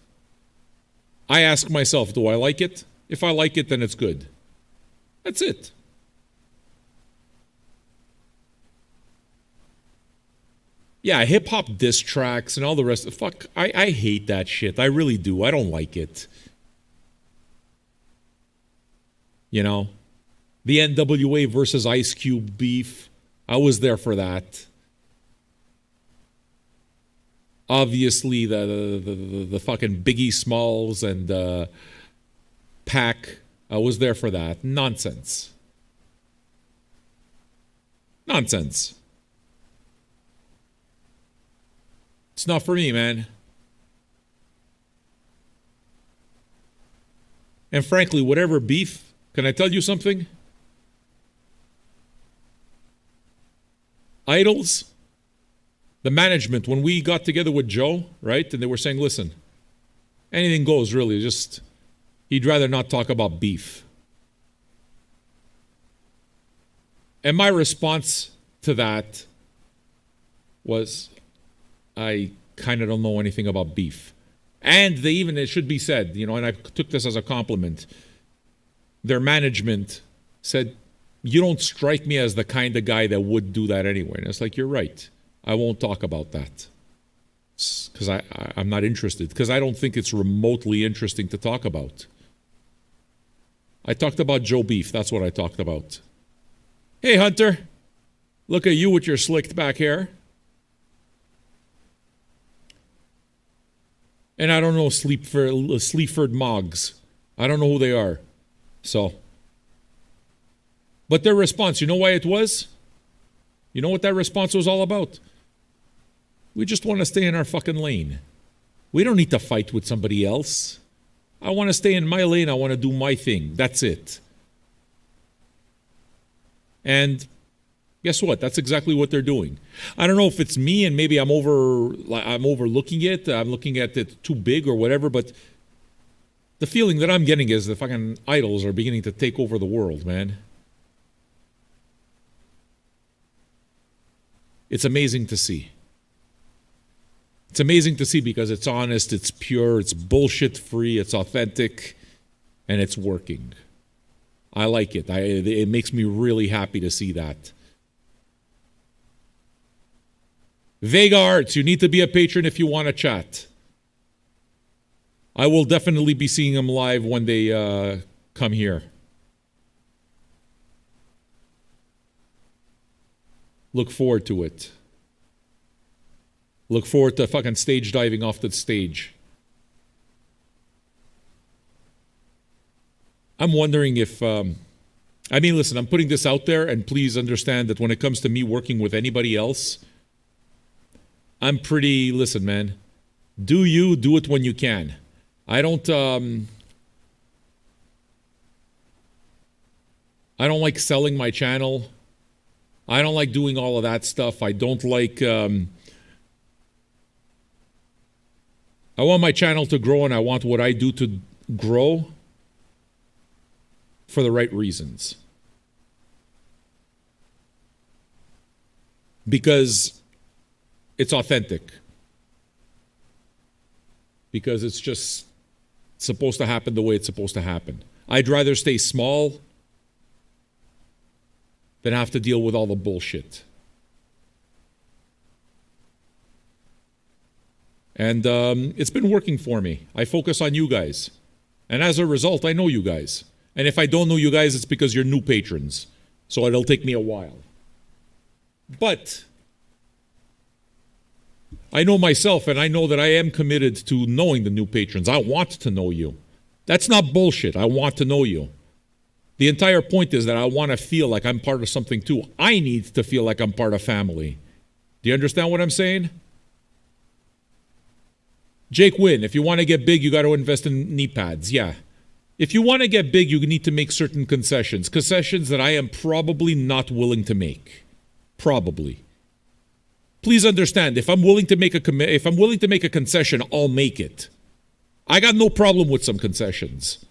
I ask myself, do I like it? If I like it, then it's good. That's it. Yeah, hip-hop diss tracks and all the rest. Fuck, I hate that shit. I really do. I don't like it. You know? The NWA versus Ice Cube beef. I was there for that. Obviously, the fucking Biggie Smalls and pack. I was there for that. Nonsense. Nonsense. It's not for me, man. And frankly, whatever beef, can I tell you something? Idols, the management, when we got together with Joe, right, and they were saying, listen, anything goes, really, just, he'd rather not talk about beef. And my response to that was, I kind of don't know anything about beef. And they even, it should be said, you know, and I took this as a compliment, their management said, you don't strike me as the kind of guy that would do that anyway. And it's like, you're right. I won't talk about that. Because I'm not interested. Because I don't think it's remotely interesting to talk about. I talked about Joe Beef. That's what I talked about. Hey, Hunter. Look at you with your slicked back hair. And I don't know Sleaford Moggs. I don't know who they are. So. But their response, you know why it was? You know what that response was all about? We just want to stay in our fucking lane. We don't need to fight with somebody else. I want to stay in my lane. I want to do my thing. That's it. And guess what? That's exactly what they're doing. I don't know if it's me and maybe I'm overlooking it. I'm looking at it too big or whatever, but the feeling that I'm getting is the fucking idols are beginning to take over the world, man. It's amazing to see. It's amazing to see because it's honest, it's pure, it's bullshit free, it's authentic, and it's working. I like it. It makes me really happy to see that. Vega Arts, you need to be a patron if you want to chat. I will definitely be seeing them live when they come here. Look forward to it. Look forward to fucking stage diving off the stage. I'm wondering if, listen, I'm putting this out there, and please understand that when it comes to me working with anybody else, I'm pretty, listen, man, do it when you can. I don't like selling my channel. I don't like doing all of that stuff. I don't like, I want my channel to grow and I want what I do to grow for the right reasons. Because it's authentic. Because it's just supposed to happen the way it's supposed to happen. I'd rather stay small than have to deal with all the bullshit. And it's been working for me. I focus on you guys. And as a result, I know you guys. And if I don't know you guys, it's because you're new patrons. So it'll take me a while. But I know myself, and I know that I am committed to knowing the new patrons. I want to know you. That's not bullshit. I want to know you. The entire point is that I want to feel like I'm part of something too. I need to feel like I'm part of family. Do you understand what I'm saying? Jake Wynn, if you want to get big, you got to invest in knee pads. Yeah. If you want to get big, you need to make certain concessions. Concessions that I am probably not willing to make. Probably. Please understand, if I'm willing to make a concession, I'll make it. I got no problem with some concessions.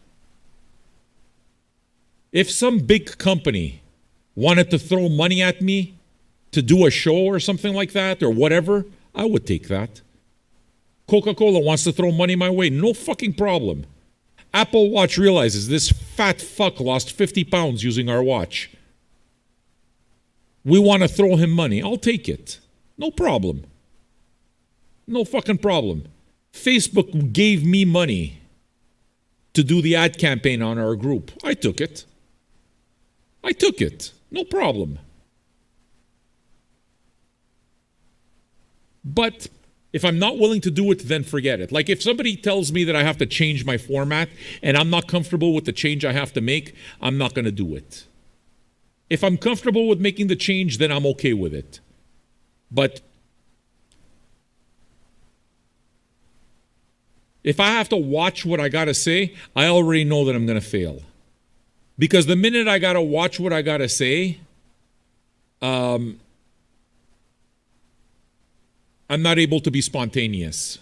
If some big company wanted to throw money at me to do a show or something like that or whatever, I would take that. Coca-Cola wants to throw money my way, no fucking problem. Apple Watch realizes this fat fuck lost 50 pounds using our watch. We want to throw him money. I'll take it. No problem. No fucking problem. Facebook gave me money to do the ad campaign on our group. I took it. No problem. But If I'm not willing to do it, then forget it. Like if somebody tells me that I have to change my format and I'm not comfortable with the change I have to make, I'm not going to do it. If I'm comfortable with making the change, then I'm okay with it. But if I have to watch what I got to say, I already know that I'm going to fail. Because the minute I got to watch what I got to say, I'm not able to be spontaneous.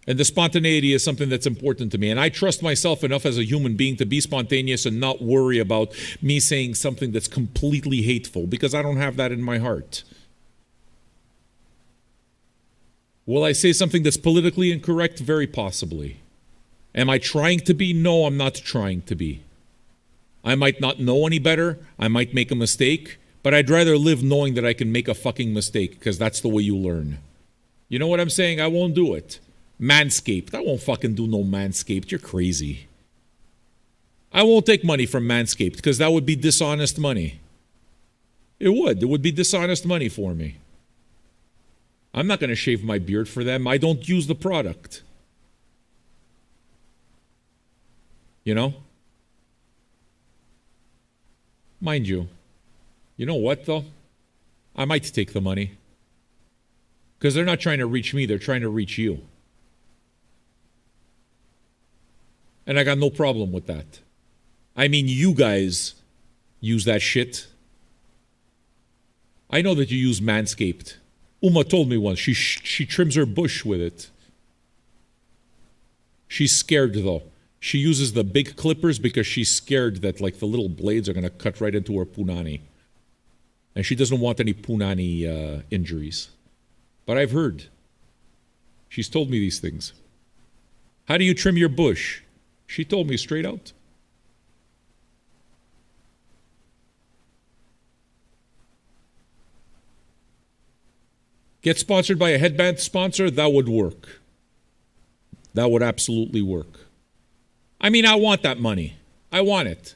And the spontaneity is something that's important to me. And I trust myself enough as a human being to be spontaneous and not worry about me saying something that's completely hateful, because I don't have that in my heart. Will I say something that's politically incorrect? Very possibly. Am I trying to be? No, I'm not trying to be. I might not know any better. I might make a mistake. But I'd rather live knowing that I can make a fucking mistake, because that's the way you learn. You know what I'm saying? I won't do it. Manscaped. I won't fucking do no Manscaped. You're crazy. I won't take money from Manscaped, because that would be dishonest money. It would. It would be dishonest money for me. I'm not going to shave my beard for them. I don't use the product. You know? Mind you. You know what, though? I might take the money. Because they're not trying to reach me, they're trying to reach you. And I got no problem with that. I mean, you guys use that shit. I know that you use Manscaped. Uma told me once, she trims her bush with it. She's scared, though. She uses the big clippers because she's scared that, like, the little blades are going to cut right into her punani. And she doesn't want any punani injuries. But I've heard. She's told me these things. How do you trim your bush? She told me straight out. Get sponsored by a headband sponsor? That would work. That would absolutely work. I mean, I want that money. I want it.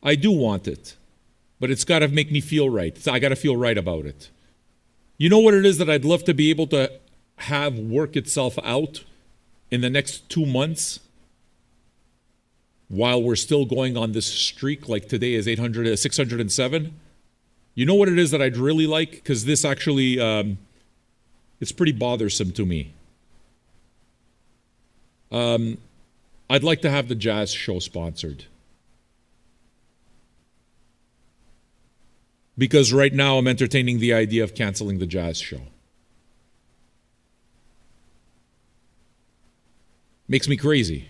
I do want it. But it's got to make me feel right. I got to feel right about it. You know what it is that I'd love to be able to have work itself out in the next 2 months while we're still going on this streak, like today is 607? You know what it is that I'd really like? Because this actually, it's pretty bothersome to me. I'd like to have the jazz show sponsored. Because right now I'm entertaining the idea of canceling the jazz show. Makes me crazy.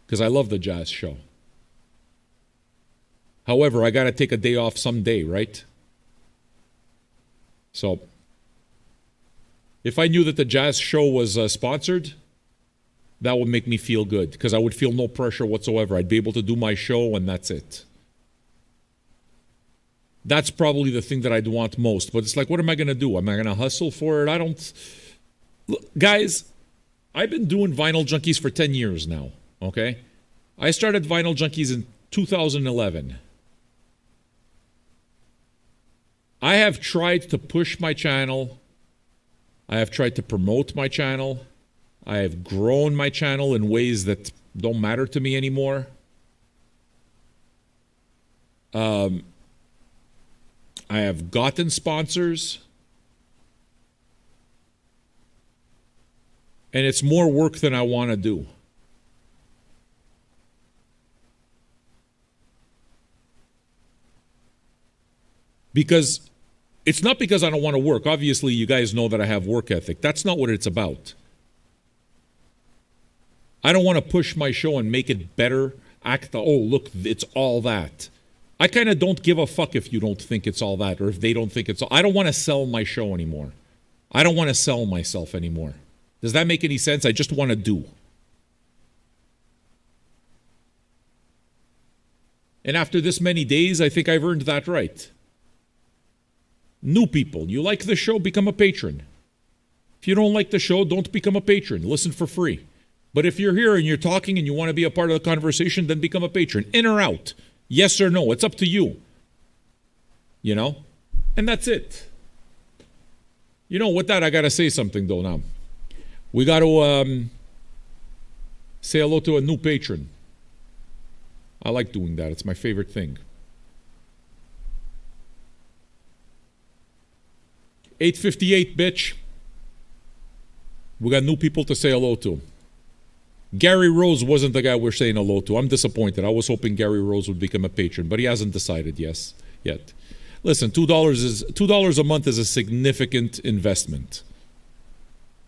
Because I love the jazz show. However, I got to take a day off someday, right? So, if I knew that the jazz show was sponsored, that would make me feel good. Because I would feel no pressure whatsoever. I'd be able to do my show and that's it. That's probably the thing that I'd want most. But it's like, what am I going to do? Am I going to hustle for it? I don't... Look, guys, I've been doing Vinyl Junkies for 10 years now, okay? I started Vinyl Junkies in 2011. I have tried to push my channel. I have tried to promote my channel. I have grown my channel in ways that don't matter to me anymore. I have gotten sponsors. And it's more work than I want to do. Because it's not because I don't want to work. Obviously, you guys know that I have work ethic. That's not what it's about. I don't want to push my show and make it better. Oh, look, it's all that. I kind of don't give a fuck if you don't think it's all that or if they don't think it's all. I don't want to sell my show anymore. I don't want to sell myself anymore. Does that make any sense? I just want to do. And after this many days, I think I've earned that right. New people, you like the show, become a patron. If you don't like the show, don't become a patron. Listen for free. But if you're here and you're talking and you want to be a part of the conversation, then become a patron. In or out. Yes or no. It's up to you. You know? And that's it. You know, with that, I got to say something, though, now. We got to say hello to a new patron. I like doing that. It's my favorite thing. 8:58, bitch. We got new people to say hello to. Gary Rose wasn't the guy we're saying hello to. I'm disappointed. I was hoping Gary Rose would become a patron, but he hasn't decided yet. Listen, $2 a month is a significant investment.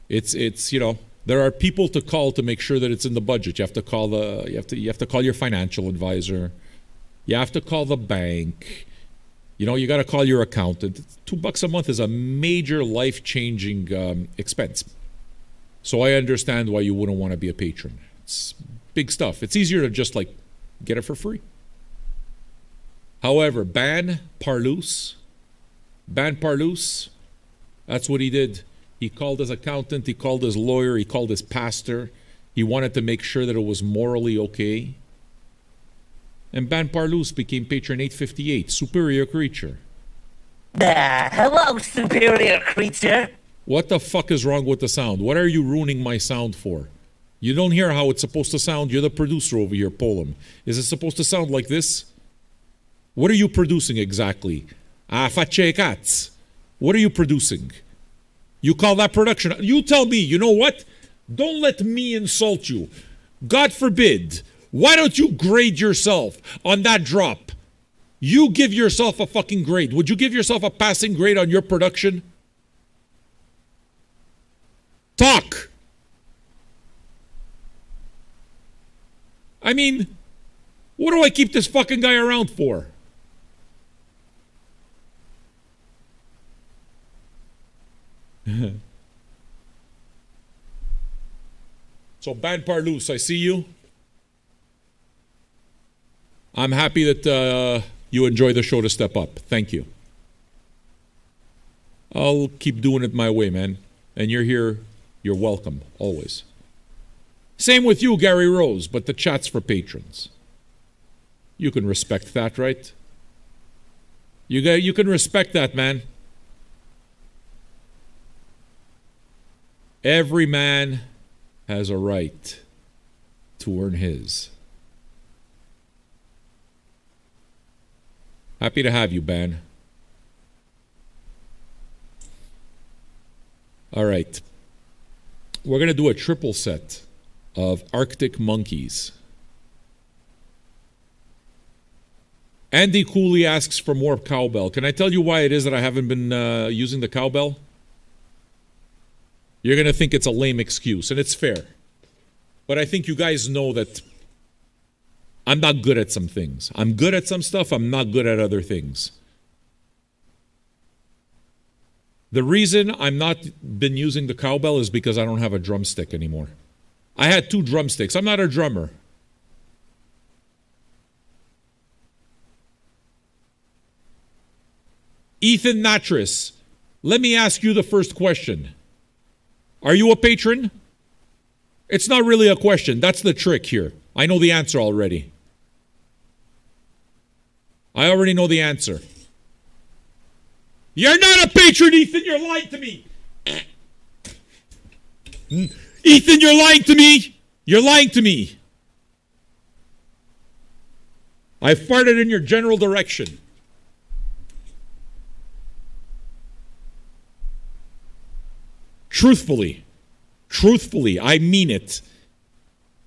It's you know, there are people to call to make sure that it's in the budget. You have to call you have to call your financial advisor. You have to call the bank. You know, you got to call your accountant. $2 a month is a major life-changing expense. So I understand why you wouldn't want to be a patron. It's big stuff. It's easier to just like get it for free. However, ban Parlouse, that's what he did. He called his accountant, he called his lawyer, he called his pastor. He wanted to make sure that it was morally okay. And Ban Parlouse became patron 858, superior creature. Hello, superior creature. What the fuck is wrong with the sound? What are you ruining my sound for? You don't hear how it's supposed to sound? You're the producer over here, Polam. Is it supposed to sound like this? What are you producing exactly? Face cats. What are you producing? You call that production? You tell me, you know what? Don't let me insult you. God forbid. Why don't you grade yourself on that drop? You give yourself a fucking grade. Would you give yourself a passing grade on your production? Talk. I mean, what do I keep this fucking guy around for? So, Ban Parlouse, I see you. I'm happy that you enjoy the show to step up. Thank you. I'll keep doing it my way, man. And you're here. You're welcome, always. Same with you, Gary Rose, but the chat's for patrons. You can respect that, right? You can respect that, man. Every man has a right to earn his. Happy to have you, Ban. All right. We're going to do a triple set of Arctic Monkeys. Andy Cooley asks for more cowbell. Can I tell you why it is that I haven't been using the cowbell? You're going to think it's a lame excuse, and it's fair. But I think you guys know that I'm not good at some things. I'm good at some stuff, I'm not good at other things. The reason I'm not been using the cowbell is because I don't have a drumstick anymore. I had 2 drumsticks. I'm not a drummer. Ethan Natris, let me ask you the first question. Are you a patron? It's not really a question. That's the trick here. I know the answer already. I already know the answer. You're not a patron, Ethan. You're lying to me. Ethan, you're lying to me. You're lying to me. I farted in your general direction. Truthfully, I mean it.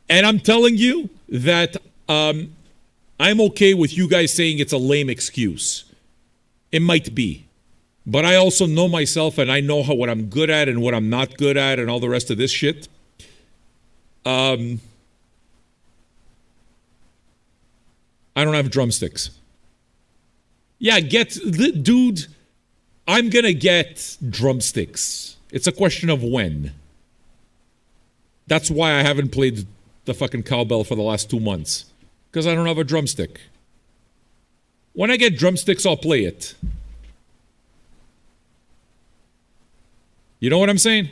And I'm telling you that I'm okay with you guys saying it's a lame excuse. It might be. But I also know myself, and I know what I'm good at and what I'm not good at and all the rest of this shit. I don't have drumsticks. Yeah, dude, I'm gonna get drumsticks. It's a question of when. That's why I haven't played the fucking cowbell for the last 2 months. Because I don't have a drumstick. When I get drumsticks, I'll play it. You know what I'm saying?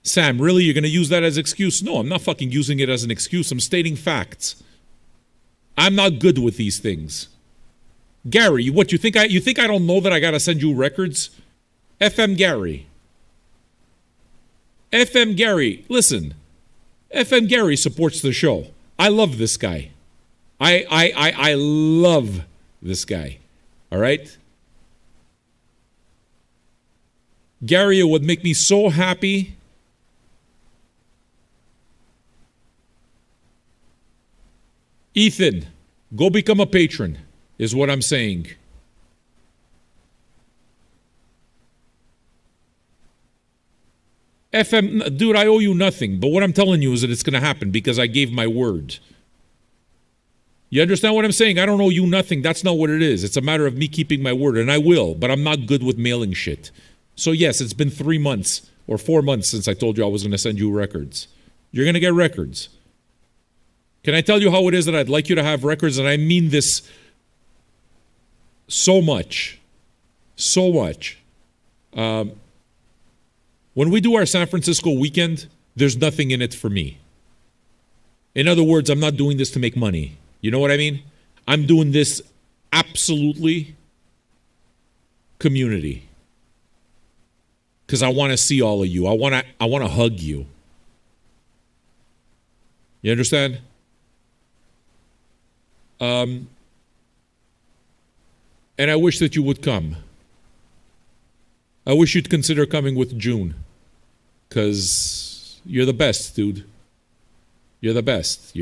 Sam, really? You're going to use that as excuse? No, I'm not fucking using it as an excuse. I'm stating facts. I'm not good with these things. Gary, what you think I don't know that I gotta send you records? FM Gary. FM Gary, listen. FM Gary supports the show. I love this guy. I love this guy. All right? Gary, it would make me so happy. Ethan, go become a patron, is what I'm saying. FM, dude, I owe you nothing, but what I'm telling you is that it's going to happen because I gave my word. You understand what I'm saying? I don't owe you nothing. That's not what it is. It's a matter of me keeping my word, and I will, but I'm not good with mailing shit. So yes, it's been 3 months or 4 months since I told you I was going to send you records. You're going to get records. Can I tell you how it is that I'd like you to have records? And I mean this so much. So much. When we do our San Francisco weekend, there's nothing in it for me. In other words, I'm not doing this to make money. You know what I mean? I'm doing this absolutely community. Because I want to see all of you. I want to hug you. You understand? And I wish that you would come. I wish you'd consider coming with June. Because you're the best, dude. You're the best.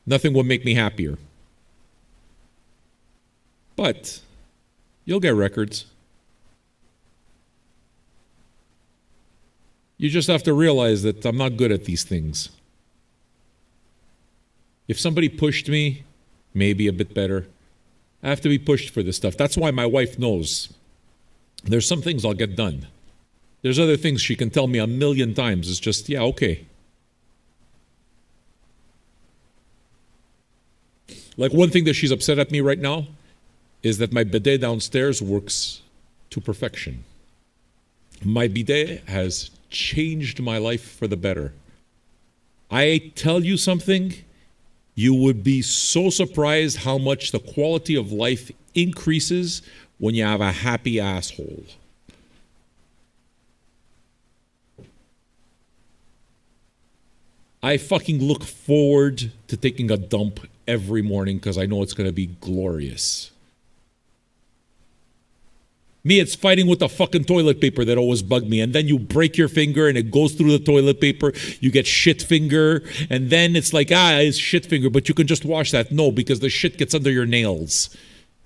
Nothing will make me happier. But you'll get records. You just have to realize that I'm not good at these things. If somebody pushed me, maybe a bit better. I have to be pushed for this stuff. That's why my wife knows. There's some things I'll get done. There's other things she can tell me 1,000,000 times. It's just, yeah, okay. Like one thing that she's upset at me right now is that my bidet downstairs works to perfection. My bidet has changed my life for the better. I tell you something, you would be so surprised how much the quality of life increases when you have a happy asshole. I fucking look forward to taking a dump every morning because I know it's going to be glorious. Me, it's fighting with the fucking toilet paper that always bugged me. And then you break your finger and it goes through the toilet paper. You get shit finger. And then it's like, it's shit finger, but you can just wash that. No, because the shit gets under your nails.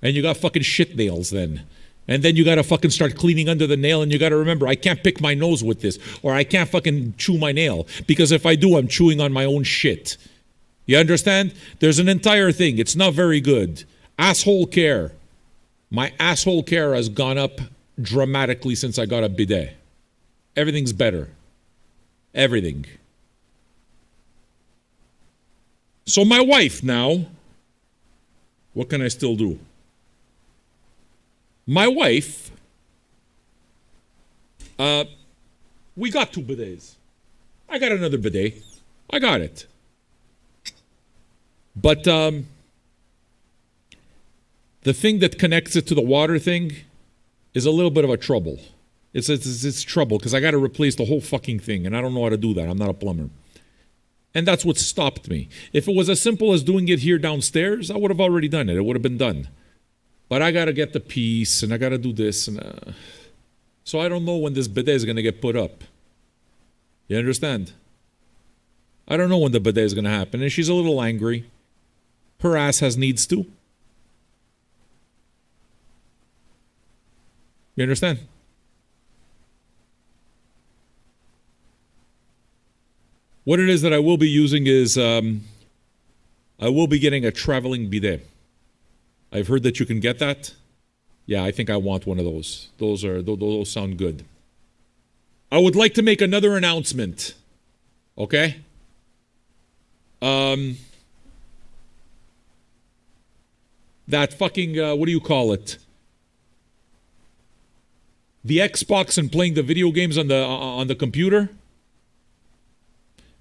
And you got fucking shit nails then. And then you got to fucking start cleaning under the nail. And you got to remember, I can't pick my nose with this. Or I can't fucking chew my nail. Because if I do, I'm chewing on my own shit. You understand? There's an entire thing. It's not very good. Asshole care. My asshole care has gone up dramatically since I got a bidet. Everything's better. Everything. So my wife now, what can I still do? My wife, we got 2 bidets. I got another bidet. I got it. But, the thing that connects it to the water thing is a little bit of a trouble. It's trouble because I got to replace the whole fucking thing, and I don't know how to do that. I'm not a plumber. And that's what stopped me. If it was as simple as doing it here downstairs, I would have already done it. It would have been done. But I got to get the piece, and I got to do this. And so I don't know when this bidet is going to get put up. You understand? I don't know when the bidet is going to happen. And she's a little angry. Her ass has needs too. You understand? What it is that I will be using is I will be getting a traveling bidet. I've heard that you can get that. Yeah, I think I want one of those. Those sound good. I would like to make another announcement. Okay? That fucking what do you call it? The Xbox and playing the video games on the computer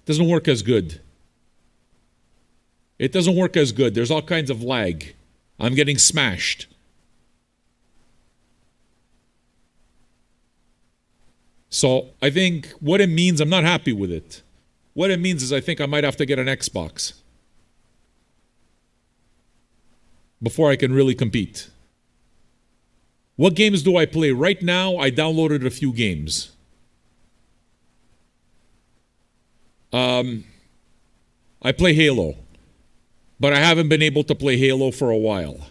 doesn't work as good. It doesn't work as good. There's all kinds of lag. I'm getting smashed. So I think what it means, I'm not happy with it. What it means is I think I might have to get an Xbox before I can really compete. What games do I play? Right now, I downloaded a few games. I play Halo, but I haven't been able to play Halo for a while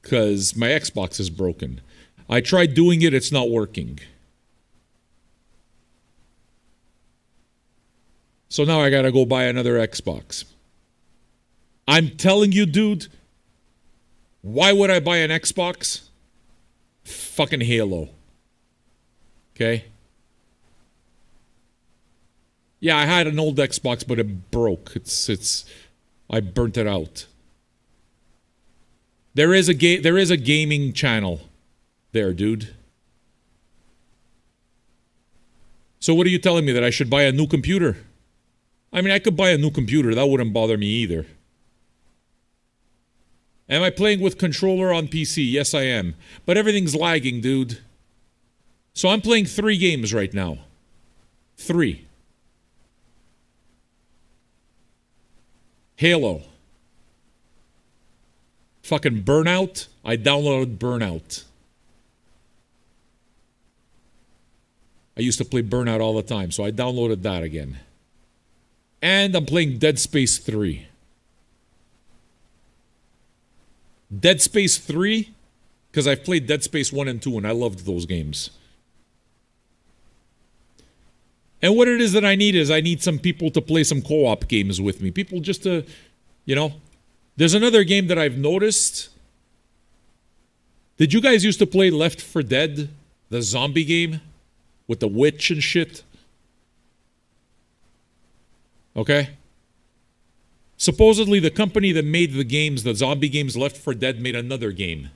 because my Xbox is broken. I tried doing it, it's not working. So now I gotta go buy another Xbox. I'm telling you, dude, why would I buy an Xbox? Fucking Halo. Okay? Yeah, I had an old Xbox, but it broke. I burnt it out. There is a gaming channel there, dude. So what are you telling me, that I should buy a new computer? I mean, I could buy a new computer. That wouldn't bother me either. Am I playing with controller on PC? Yes, I am. But everything's lagging, dude. So I'm playing 3 games right now. 3. Halo. Fucking Burnout. I downloaded Burnout. I used to play Burnout all the time, so I downloaded that again. And I'm playing Dead Space 3. Dead Space 3, because I've played Dead Space 1 and 2, and I loved those games. And what it is that I need is I need some people to play some co-op games with me. People just to, you know. There's another game that I've noticed. Did you guys used to play Left 4 Dead? The zombie game? With the witch and shit? Okay? Supposedly the company that made the games, the zombie games Left 4 Dead, made another game.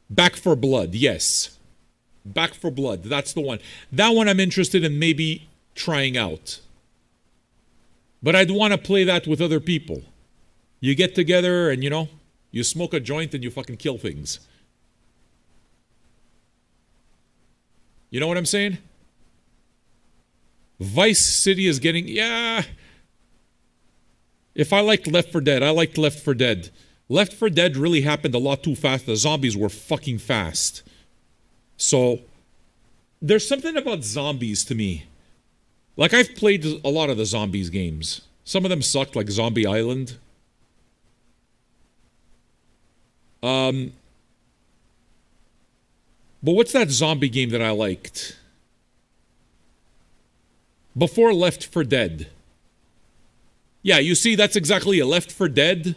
Back 4 Blood, yes. Back 4 Blood, that's the one. That one I'm interested in maybe trying out. But I'd want to play that with other people. You get together and, you know, you smoke a joint and you fucking kill things. You know what I'm saying? Vice City is getting, yeah. If I liked Left 4 Dead, I liked Left 4 Dead. Left 4 Dead really happened a lot too fast. The zombies were fucking fast. So, there's something about zombies to me. Like, I've played a lot of the zombies games. Some of them sucked, like Zombie Island. But what's that zombie game that I liked? Before Left 4 Dead. Yeah, you see, that's exactly it. Left 4 Dead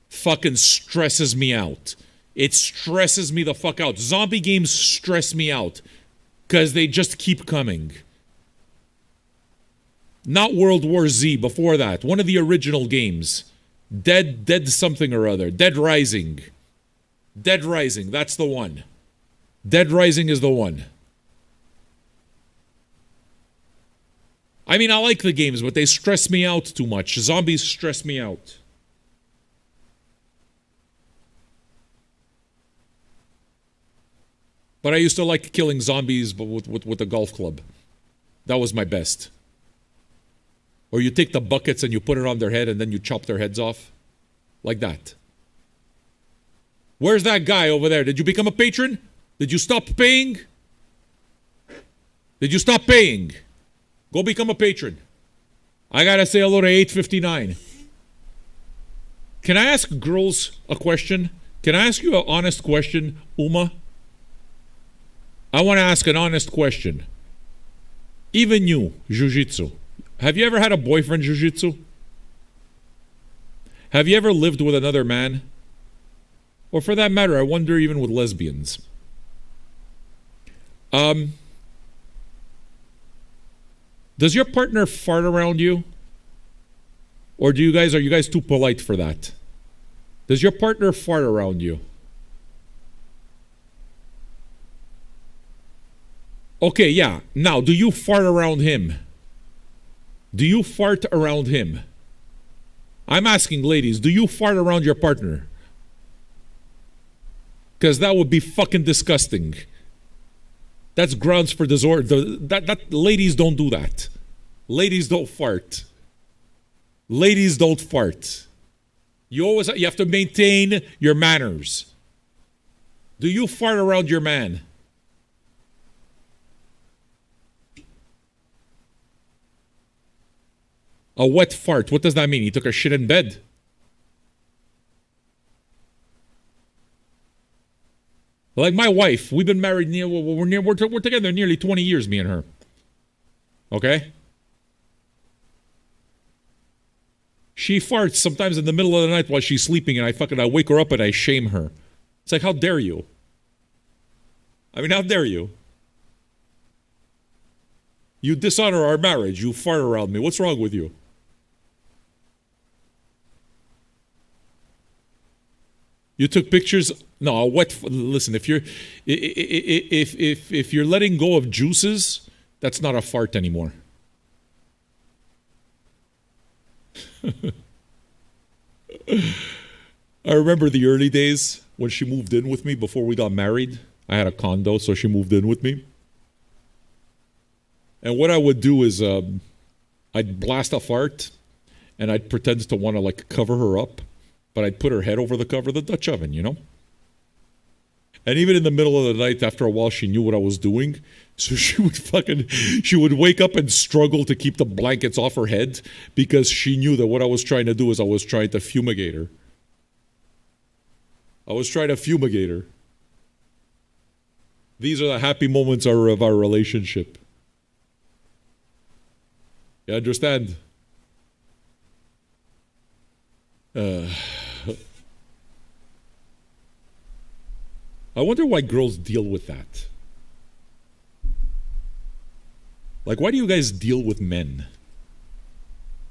fucking stresses me out. It stresses me the fuck out. Zombie games stress me out. Because they just keep coming. Not World War Z, before that. One of the original games. Dead something or other. Dead Rising. Dead Rising, that's the one. Dead Rising is the one. I mean, I like the games, but they stress me out too much. Zombies stress me out. But I used to like killing zombies with a golf club. That was my best. Or you take the buckets and you put it on their head and then you chop their heads off. Like that. Where's that guy over there? Did you become a patron? Did you stop paying? Did you stop paying? Go become a patron. I gotta say hello to 859. Can I ask girls a question? Can I ask you an honest question, Uma? I want to ask an honest question. Even you, Jiu-Jitsu. Have you ever had a boyfriend, Jiu-Jitsu? Have you ever lived with another man? Or for that matter, I wonder even with lesbians. Does your partner fart around you? Or are you guys too polite for that? Does your partner fart around you? Okay, yeah. Now, do you fart around him? Do you fart around him? I'm asking ladies, do you fart around your partner? Because that would be fucking disgusting. That's grounds for disorder. That ladies don't do that. Ladies don't fart. Ladies don't fart. You have to maintain your manners. Do you fart around your man? A wet fart. What does that mean? He took a shit in bed. Like my wife, we've been married we're together nearly 20 years, me and her. Okay? She farts sometimes in the middle of the night while she's sleeping, and I wake her up and I shame her. It's like, how dare you? I mean, how dare you? You dishonor our marriage. You fart around me. What's wrong with you? You took pictures. No, listen, if you're if you're letting go of juices, that's not a fart anymore. I remember the early days when she moved in with me before we got married. I had a condo, so she moved in with me. And what I would do is I'd blast a fart and I'd pretend to want to like cover her up, but I'd put her head over the cover of the Dutch oven, you know? And even in the middle of the night, after a while, she knew what I was doing. So she would wake up and struggle to keep the blankets off her head because she knew that what I was trying to do is I was trying to fumigate her. I was trying to fumigate her. These are the happy moments of our relationship. You understand? I wonder why girls deal with that. Like, why do you guys deal with men?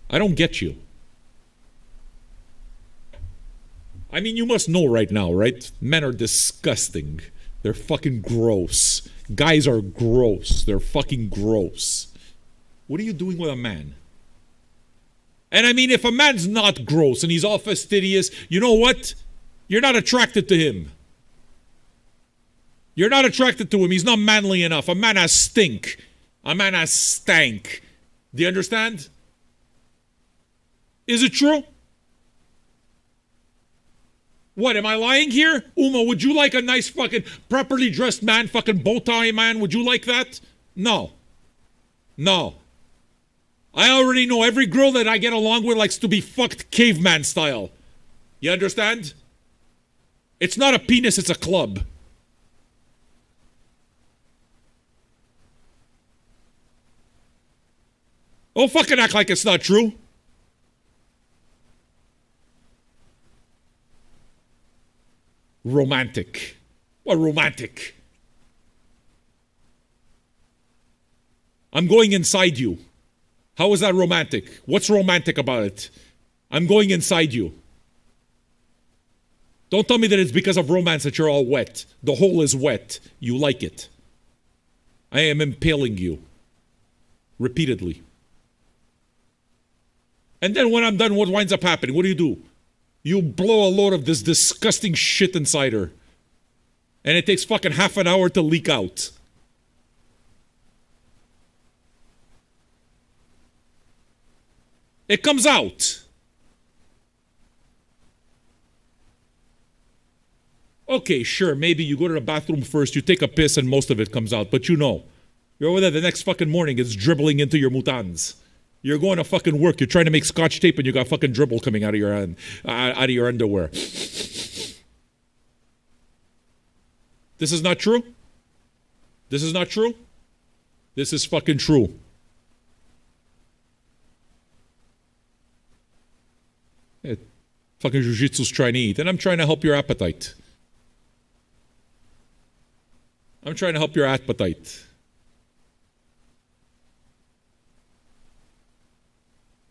I don't get you. I mean, you must know right now, right? Men are disgusting. They're fucking gross. Guys are gross. They're fucking gross. What are you doing with a man? And I mean, if a man's not gross and he's all fastidious, you know what? You're not attracted to him. You're not attracted to him. He's not manly enough. A man has stink. A man has stank. Do you understand? Is it true? What, am I lying here? Uma, would you like a nice fucking properly dressed man, fucking bow tie man? Would you like that? No. No. I already know every girl that I get along with likes to be fucked caveman style. You understand? It's not a penis, it's a club. Oh, fucking act like it's not true. Romantic. What romantic? I'm going inside you. How is that romantic? What's romantic about it? I'm going inside you. Don't tell me that it's because of romance that you're all wet. The hole is wet. You like it. I am impaling you. Repeatedly. And then when I'm done, what winds up happening? What do? You blow a load of this disgusting shit inside her. And it takes fucking half an hour to leak out. It comes out. Okay, sure, maybe you go to the bathroom first, you take a piss, and most of it comes out. But you know, you're over there the next fucking morning, it's dribbling into your mutans. You're going to fucking work, you're trying to make scotch tape, and you got fucking dribble coming out of your hand, out of your underwear. This is not true? This is not true? This is fucking true. Fucking Jiu-Jitsu's trying to eat, and I'm trying to help your appetite. I'm trying to help your appetite.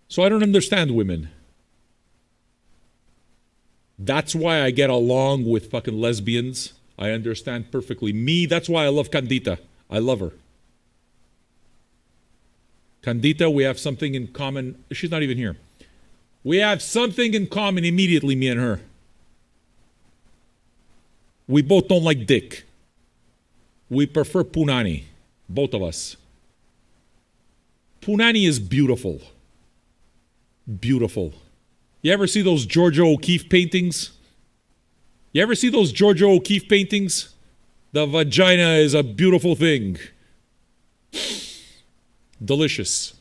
So I don't understand women. That's why I get along with fucking lesbians. I understand perfectly. Me, that's why I love Candita. I love her. Candita, we have something in common. She's not even here. We have something in common immediately, me and her. We both don't like dick. We prefer punani. Both of us. Punani is beautiful. Beautiful. You ever see those Georgia O'Keeffe paintings? You ever see those Georgia O'Keeffe paintings? The vagina is a beautiful thing. Delicious.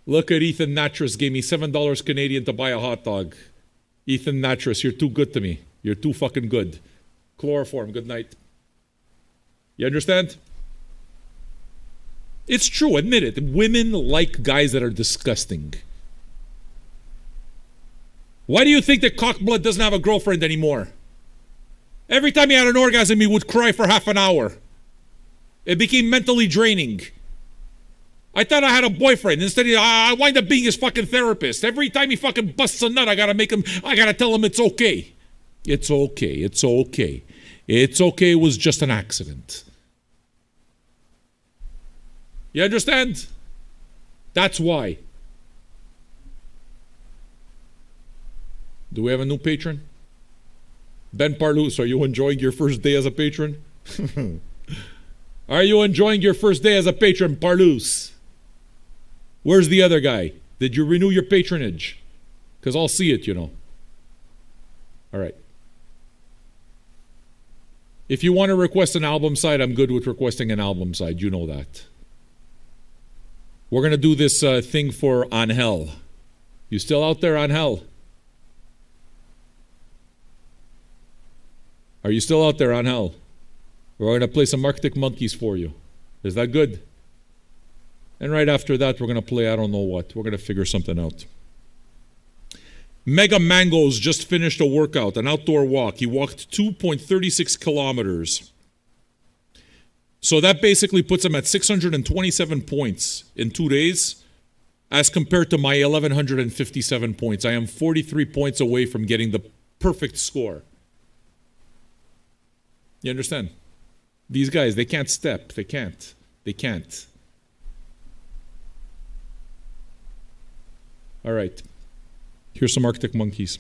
Look at Ethan Natras gave me $7 Canadian to buy a hot dog. Ethan Natras, you're too good to me. You're too fucking good. Chloroform, good night. You understand? It's true, admit it. Women like guys that are disgusting. Why do you think that Cockblood doesn't have a girlfriend anymore? Every time he had an orgasm, he would cry for half an hour. It became mentally draining. I thought I had a boyfriend. Instead, I wind up being his fucking therapist. Every time he fucking busts a nut, I gotta tell him it's okay. It's okay. It's okay. It's okay. It was just an accident. You understand? That's why. Do we have a new patron? Ben Parlous, are you enjoying your first day as a patron? Are you enjoying your first day as a patron, Parlous? Where's the other guy? Did you renew your patronage? Because I'll see it, you know. All right. If you want to request an album side, I'm good with requesting an album side. You know that. We're going to do this thing for Angel. You still out there, Angel? Are you still out there, Angel? We're going to play some Arctic Monkeys for you. Is that good? And right after that, we're going to play I don't know what. We're going to figure something out. Mega Mangoes just finished a workout, an outdoor walk. He walked 2.36 kilometers. So that basically puts him at 627 points in 2 days as compared to my 1,157 points. I am 43 points away from getting the perfect score. You understand? These guys, they can't step. They can't. They can't. All right. Here's some Arctic Monkeys.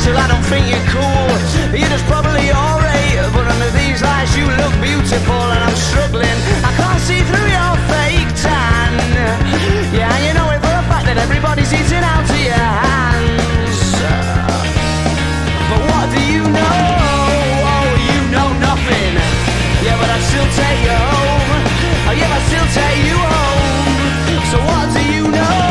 I don't think you're cool. You're just probably alright, but under these lights you look beautiful, and I'm struggling. I can't see through your fake tan. Yeah, you know it for a fact that everybody's eating out of your hands. But what do you know? Oh, you know nothing. Yeah, but I'd still take you home. Oh, yeah, I'd still take you home. So what do you know?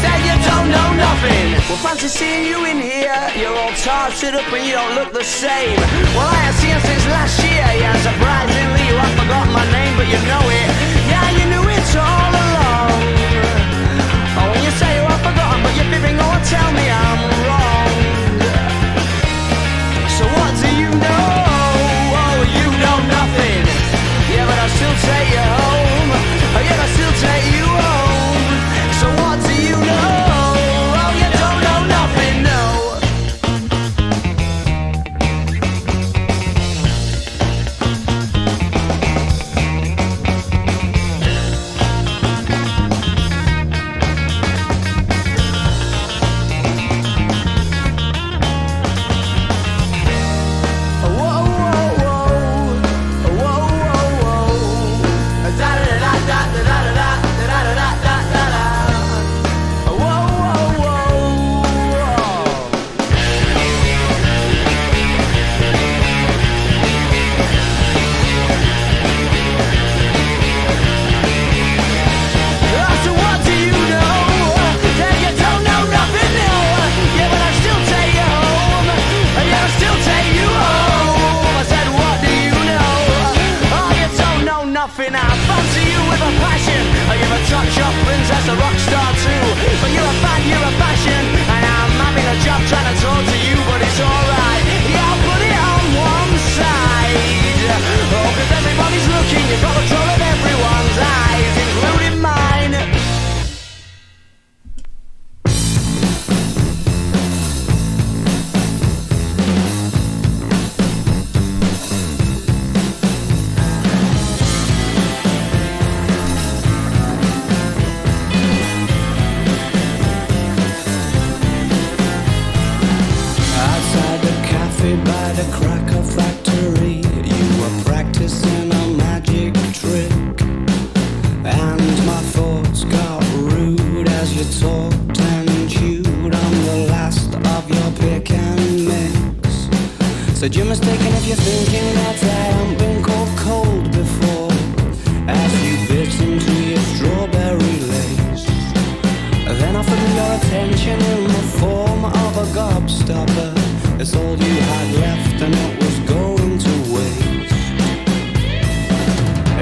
Said you don't know nothing. Well, fancy seeing you in here. You're all tortured up and you don't look the same. Well, I have seen you since last year. Yeah, surprisingly you have forgotten my name, but you know it. Yeah, you knew it all along. Oh, when you say you have forgotten, but you're fibbing, oh, tell me I'm wrong. So what do you know? Oh, you know nothing. Yeah, but I'll still take you home. Oh, yeah, I'll still take you home. So what do you know? Oh, you don't know nothing, no. laughing. I fancy you with a passion. You're a top shop princess, a rock star too. But you're a fan, you're a fashion. And I'm having a job trying to talk to you, but it's alright. Yeah, I'll put it on one side. Oh, cause everybody's looking. You've got control of everyone's eyes, including mine. By the cracker factory, you were practicing a magic trick, and my thoughts got rude as you talked and chewed on the last of your pick and mix. Said you're mistaken if you're thinking that I haven't been called cold before, as you bit into your strawberry lace. Then offered your attention in the form of a gobstopper. It's all you had left and it was going to waste.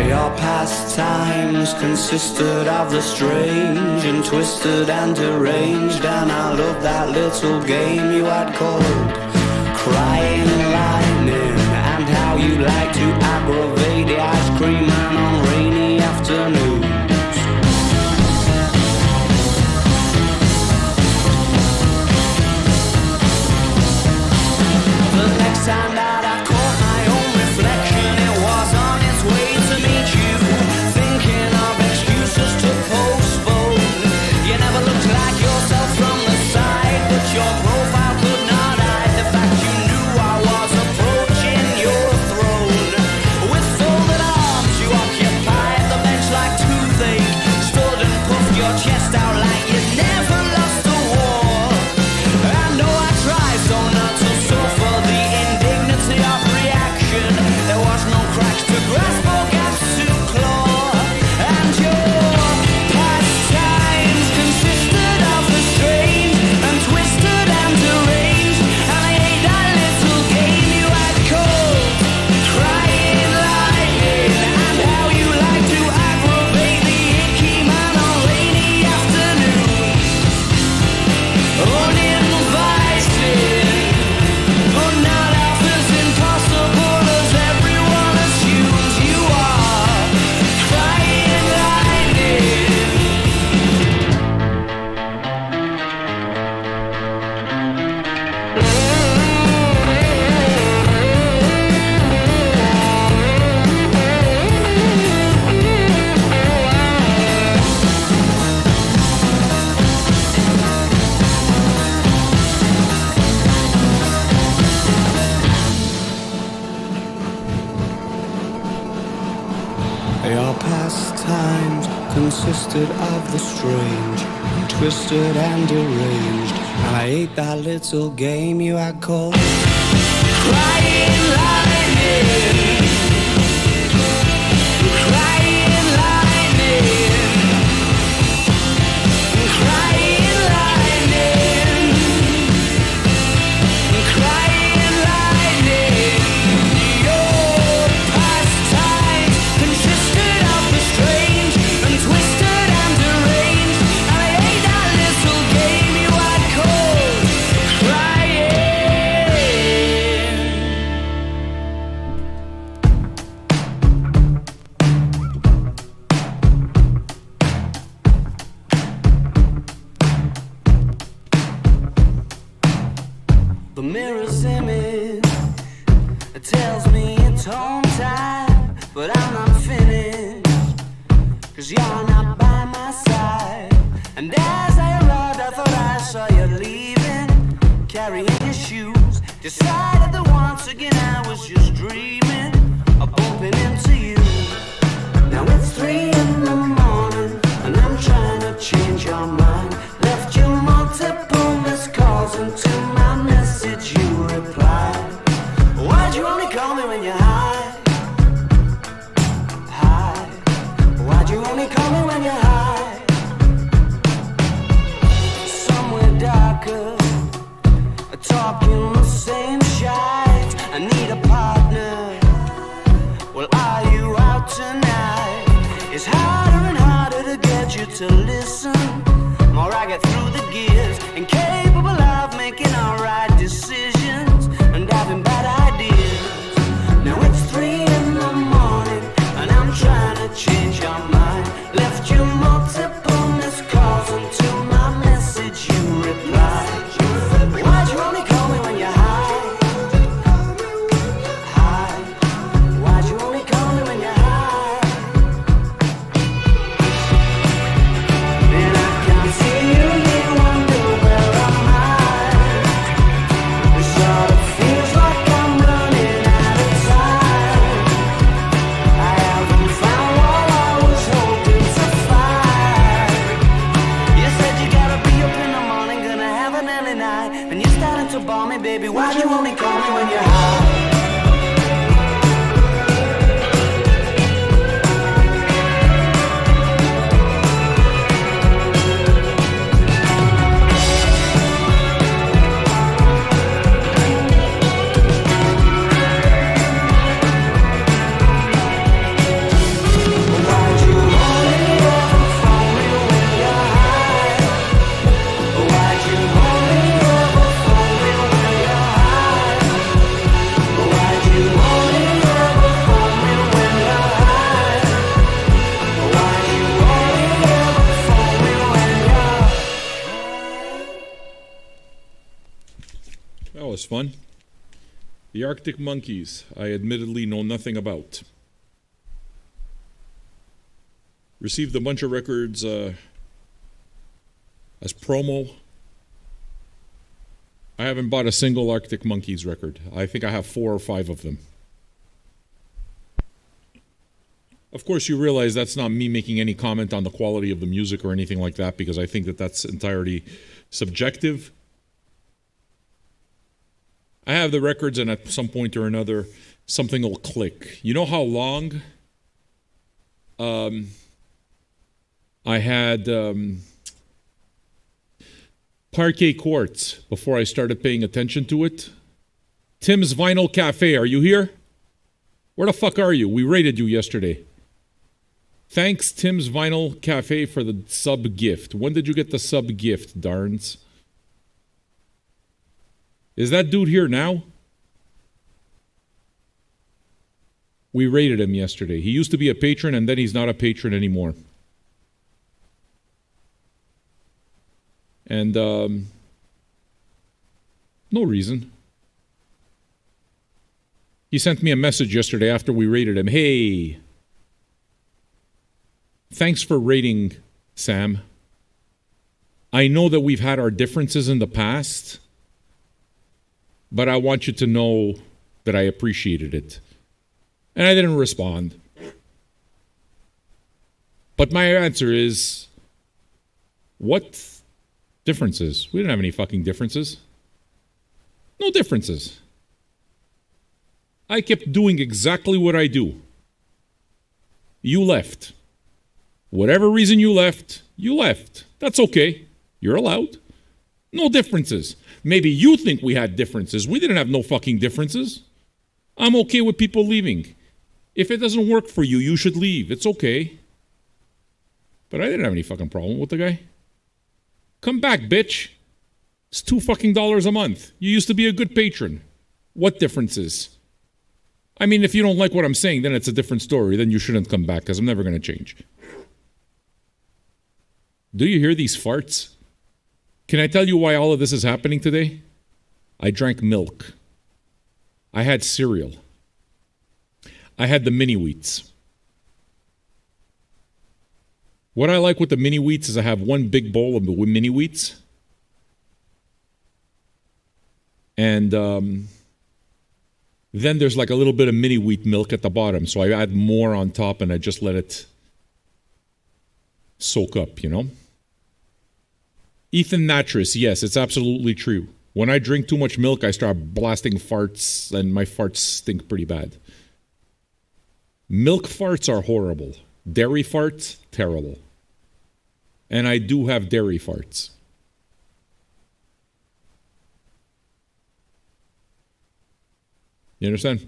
Your pastimes consisted of the strange and twisted and deranged, and I loved that little game you had called Crying Lightning, and how you like to aggravate the ice cream man on rainy afternoons. Time that I caught my own reflection, it was on its way to meet you, thinking of excuses to postpone. You never looked like yourself from the side, but your profile could not hide the fact you knew I was approaching your throne. With folded arms you occupied the bench like toothache, stood and puffed your chest out like you never lost a war. I know I tried so not to suffer the of reaction. There was no cracks to grasp or gaps to claw, and your pastimes consisted of the strange and twisted and deranged, and I hate that little game you had called Crying Lightning, and how you like to aggravate the icky man on rainy afternoons, uninvited, but not impossible as everyone assumes you are. Crying lightning. Your pastimes consisted of the strange, twisted and deranged, and I ate that little game you had called Crying Lightning. Crying Lightning. Crying Lightning. Crying Lightning. Your pastimes consisted of the strange and twisted and deranged, and I hate that little game you had called crying. The mirror's image, it tells me it's home time, but I'm not finished, 'cause you're not by my side. And as I arrived, I thought I saw you leaving, carrying your shoes. Decided that once again I was just dreaming of bumping into you. Now it's 3 in the morning, and I'm trying to change your mind. Left you multiple missed calls, and to my message you replied. Why'd you only call me when you're high? High. Why'd you only call me when you're high? Somewhere darker, talking the same shite. I need a partner. Well, are you out tonight? to listen. More I get through the gears, incapable of making alright decisions and having bad ideas. Now it's 3 in the morning and I'm trying to change your mind. Left you multiple missed calls until my message you replied. Why'd you only call me when you're high? High. Why'd you only call me when you're high? And I can't see you, you wonder where am I? It sort of feels like I'm running out of time. I haven't found what I was hoping to find. You said you gotta be up in the morning, gonna have an early night, and you're starting to bore me, baby. Why'd you only call me when you're high? Why'd you only ever phone me when you're high? Why'd you only ever phone me when you're high? Why'd you only ever phone me when you're high? Why'd you only ever phone me when you're That was fun. The Arctic Monkeys, I admittedly know nothing about. Received a bunch of records as promo. I haven't bought a single Arctic Monkeys record. I think I have 4 or 5 of them. Of course, you realize that's not me making any comment on the quality of the music or anything like that, because I think that that's entirely subjective. I have the records, and at some point or another, something will click. You know how long I had Parquet Quartz before I started paying attention to it? Tim's Vinyl Cafe, are you here? Where the fuck are you? We rated you yesterday. Thanks, Tim's Vinyl Cafe, for the sub gift. When did you get the sub gift, Darns? Is that dude here now? We rated him yesterday. He used to be a patron, and then he's not a patron anymore. And no reason. He sent me a message yesterday after we rated him. Hey, thanks for rating, Sam. I know that we've had our differences in the past, but I want you to know that I appreciated it. And I didn't respond. But my answer is, what differences? We didn't have any fucking differences. No differences. I kept doing exactly what I do. You left. Whatever reason you left, you left. That's okay. You're allowed. No differences. Maybe you think we had differences. We didn't have no fucking differences. I'm okay with people leaving. If it doesn't work for you, you should leave. It's okay. But I didn't have any fucking problem with the guy. Come back, bitch. It's $2 fucking a month. You used to be a good patron. What differences? I mean, if you don't like what I'm saying, then it's a different story. Then you shouldn't come back, because I'm never going to change. Do you hear these farts? Can I tell you why all of this is happening today? I drank milk. I had cereal. I had the mini wheats. What I like with the mini wheats is I have one big bowl of the mini wheats. And then there's like a little bit of mini wheat milk at the bottom. So I add more on top and I just let it soak up, you know? Ethan Natris, yes, it's absolutely true. When I drink too much milk, I start blasting farts, and my farts stink pretty bad. Milk farts are horrible. Dairy farts, terrible. And I do have dairy farts. You understand?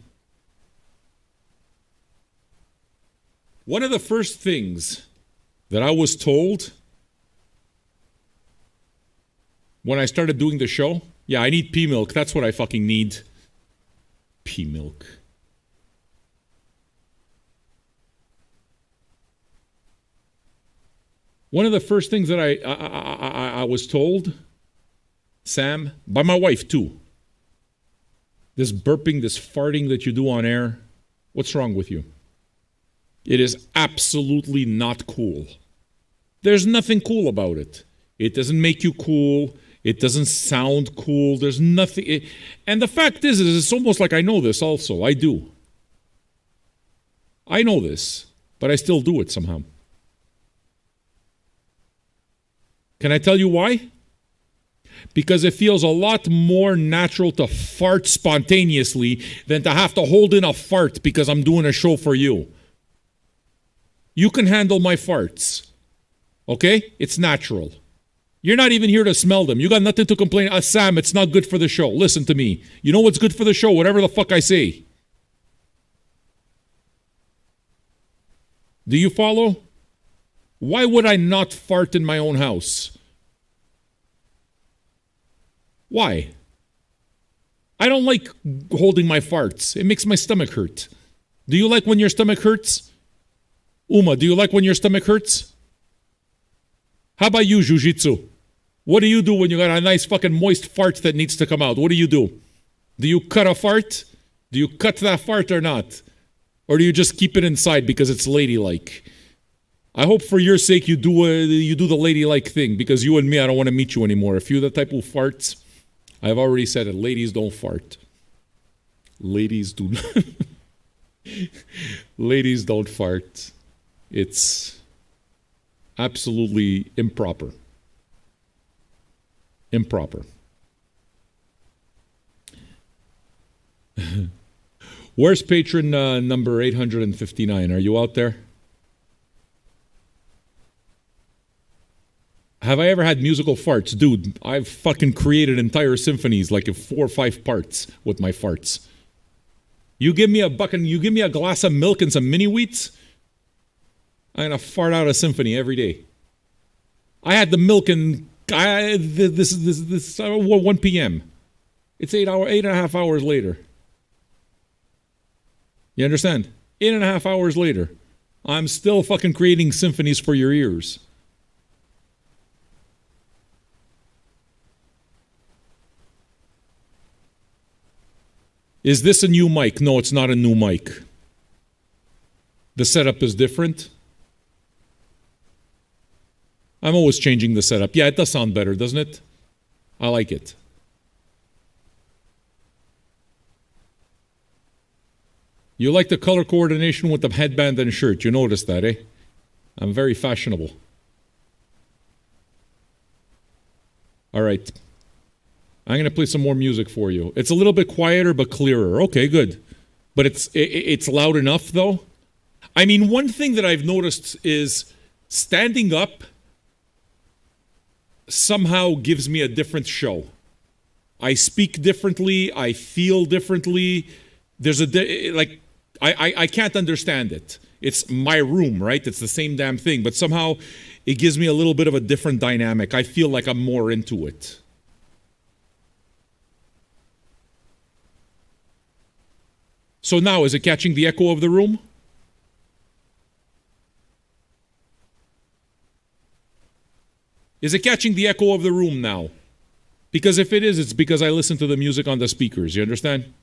One of the first things that I was told when I started doing the show, yeah, I need pea milk. That's what I fucking need. Pea milk. One of the first things that I was told, Sam, by my wife too, this burping, this farting that you do on air, what's wrong with you? It is absolutely not cool. There's nothing cool about it. It doesn't make you cool. It doesn't sound cool. There's nothing. And the fact is it's almost like I know this also. I do. I know this, but I still do it somehow. Can I tell you why? Because it feels a lot more natural to fart spontaneously than to have to hold in a fart because I'm doing a show for you. You can handle my farts. Okay? It's natural. You're not even here to smell them. You got nothing to complain. Sam, it's not good for the show. Listen to me. You know what's good for the show? Whatever the fuck I say. Do you follow? Why would I not fart in my own house? Why? I don't like holding my farts. It makes my stomach hurt. Do you like when your stomach hurts? Uma, do you like when your stomach hurts? How about you, Jiu-Jitsu? What do you do when you got a nice fucking moist fart that needs to come out? What do you do? Do you cut a fart? Do you cut that fart or not? Or do you just keep it inside because it's ladylike? I hope for your sake you do the ladylike thing, because you and me, I don't want to meet you anymore. If you're the type who farts, I've already said it. Ladies don't fart. Ladies do not. Ladies don't fart. It's absolutely improper. Improper. Where's patron number 859? Are you out there? Have I ever had musical farts? Dude, I've fucking created entire symphonies like in 4 or 5 parts with my farts. You give me a glass of milk and some mini wheats, I'm gonna fart out a symphony every day. I had the milk and this 1 p.m. It's 8.5 hours later. You understand? 8.5 hours later, I'm still fucking creating symphonies for your ears. Is this a new mic? No, it's not a new mic. The setup is different. I'm always changing the setup. Yeah, it does sound better, doesn't it? I like it. You like the color coordination with the headband and shirt. You noticed that, eh? I'm very fashionable. All right. I'm going to play some more music for you. It's a little bit quieter but clearer. Okay, good. But it's loud enough, though. I mean, one thing that I've noticed is standing up somehow gives me a different show. I speak differently. I feel differently. There's I can't understand it. It's my room, right? It's the same damn thing. But somehow it gives me a little bit of a different dynamic. I feel like I'm more into it. So now, is it catching the echo of the room? Is it catching the echo of the room now? Because if it is, it's because I listen to the music on the speakers. You understand?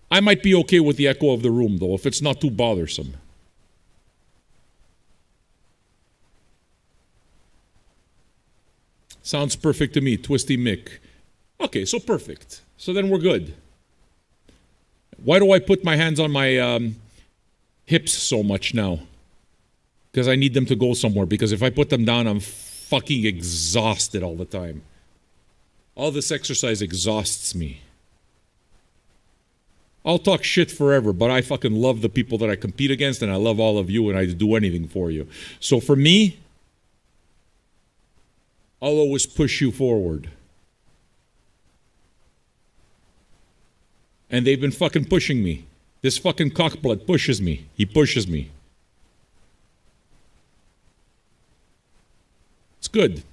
I might be okay with the echo of the room, though, if it's not too bothersome. Sounds perfect to me, Twisty Mick. Okay, so perfect. So then we're good. Why do I put my hands on my hips so much now? Because I need them to go somewhere. Because if I put them down, I'm fucking exhausted all the time. All this exercise exhausts me. I'll talk shit forever, but I fucking love the people that I compete against, and I love all of you, and I'd do anything for you. So for me, I'll always push you forward. And they've been fucking pushing me. This fucking cockblood pushes me. He pushes me. It's good.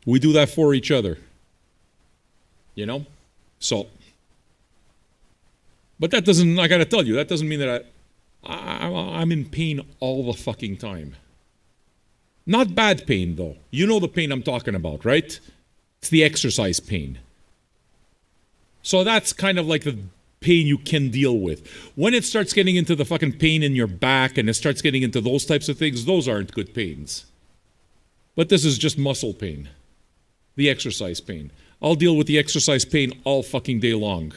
We do that for each other. You know? So. But that doesn't, I gotta tell you, that doesn't mean that I'm in pain all the fucking time. Not bad pain, though. You know the pain I'm talking about, right? It's the exercise pain. So that's kind of like the pain you can deal with. When it starts getting into the fucking pain in your back and it starts getting into those types of things, those aren't good pains. But this is just muscle pain. The exercise pain. I'll deal with the exercise pain all fucking day long.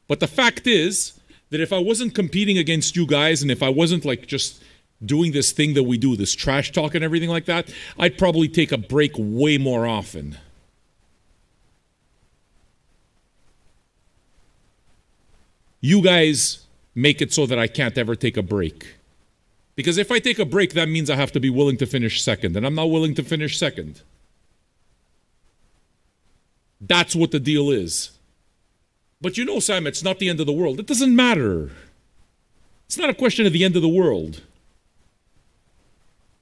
But the fact is that if I wasn't competing against you guys and if I wasn't like just doing this thing that we do, this trash talk and everything like that, I'd probably take a break way more often. You guys make it so that I can't ever take a break. Because if I take a break, that means I have to be willing to finish second, and I'm not willing to finish second. That's what the deal is. But you know, Sam, it's not the end of the world. It doesn't matter. It's not a question of the end of the world.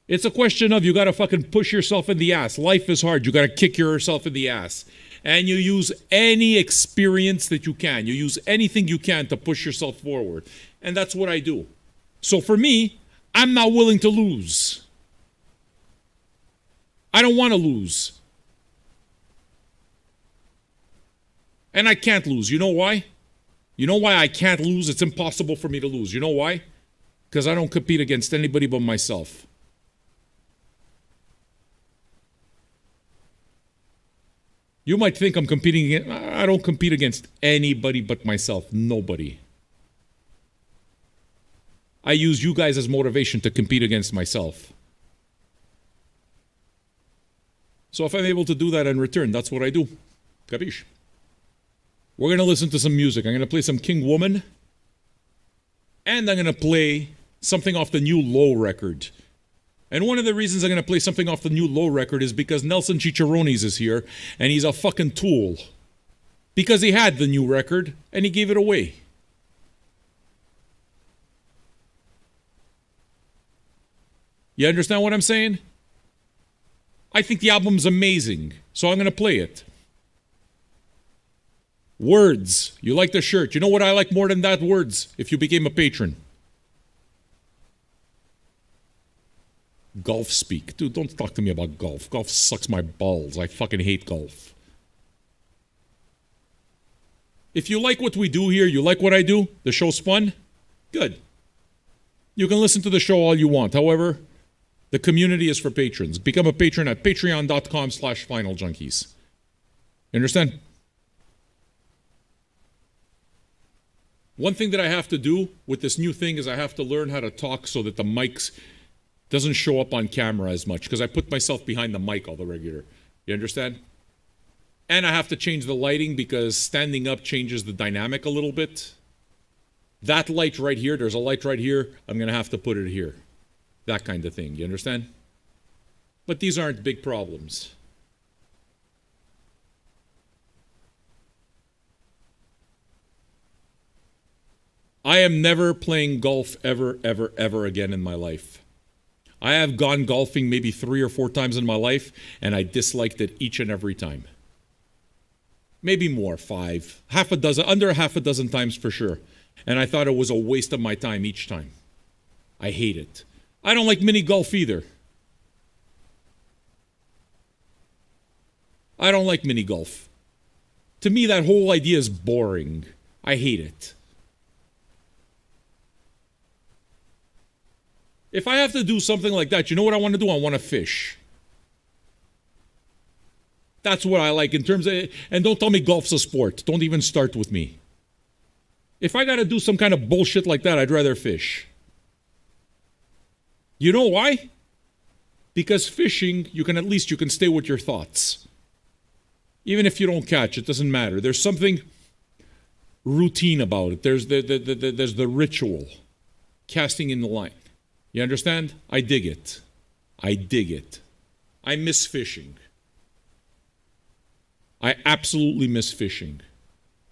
It's a question of you gotta fucking push yourself in the ass. Life is hard. You gotta kick yourself in the ass. And you use any experience that you can. You use anything you can to push yourself forward. And that's what I do. So for me, I'm not willing to lose. I don't want to lose. And I can't lose. You know why? You know why I can't lose? It's impossible for me to lose. You know why? Because I don't compete against anybody but myself. You might think I'm competing against... I don't compete against anybody but myself. Nobody. I use you guys as motivation to compete against myself. So if I'm able to do that in return, that's what I do. Capiche? We're going to listen to some music. I'm going to play some King Woman. And I'm going to play something off the new Low record. And one of the reasons I'm going to play something off the new Low record is because Nelson Chicharrones is here, and he's a fucking tool. Because he had the new record, and he gave it away. You understand what I'm saying? I think the album's amazing, so I'm going to play it. Words. You like the shirt. You know what I like more than that? Words. If you became a patron. Golf speak. Dude, don't talk to me about golf. Golf sucks my balls. I fucking hate golf. If you like what we do here, you like what I do, the show's fun, good. You can listen to the show all you want. However, the community is for patrons. Become a patron at patreon.com/finaljunkies. You understand? One thing that I have to do with this new thing is I have to learn how to talk so that the mics doesn't show up on camera as much, because I put myself behind the mic all the regular. You understand? And I have to change the lighting because standing up changes the dynamic a little bit. That light right here, there's a light right here, I'm going to have to put it here. That kind of thing. You understand? But these aren't big problems. I am never playing golf ever, ever, ever again in my life. I have gone golfing maybe 3 or 4 times in my life, and I disliked it each and every time. Maybe more, 5. Half a dozen, under half a dozen times for sure. And I thought it was a waste of my time each time. I hate it. I don't like mini golf either. I don't like mini golf. To me, that whole idea is boring. I hate it. If I have to do something like that, you know what I want to do? I want to fish. That's what I like in terms of... And don't tell me golf's a sport. Don't even start with me. If I got to do some kind of bullshit like that, I'd rather fish. You know why? Because fishing, you can stay with your thoughts. Even if you don't catch, it doesn't matter. There's something routine about it. There's the ritual. Casting in the line. You understand? I dig it. I dig it. I miss fishing. I absolutely miss fishing.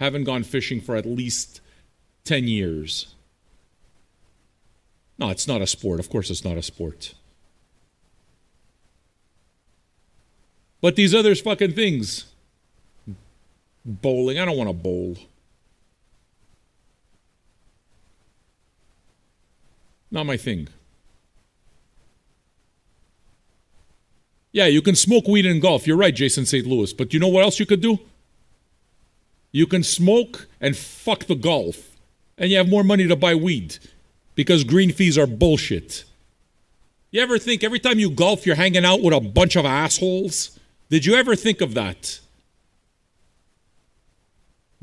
Haven't gone fishing for at least 10 years. No, it's not a sport. Of course it's not a sport. But these other fucking things. Bowling. I don't want to bowl. Not my thing. Yeah, you can smoke weed and golf. You're right, Jason St. Louis. But you know what else you could do? You can smoke and fuck the golf. And you have more money to buy weed. Because green fees are bullshit. You ever think every time you golf, you're hanging out with a bunch of assholes? Did you ever think of that?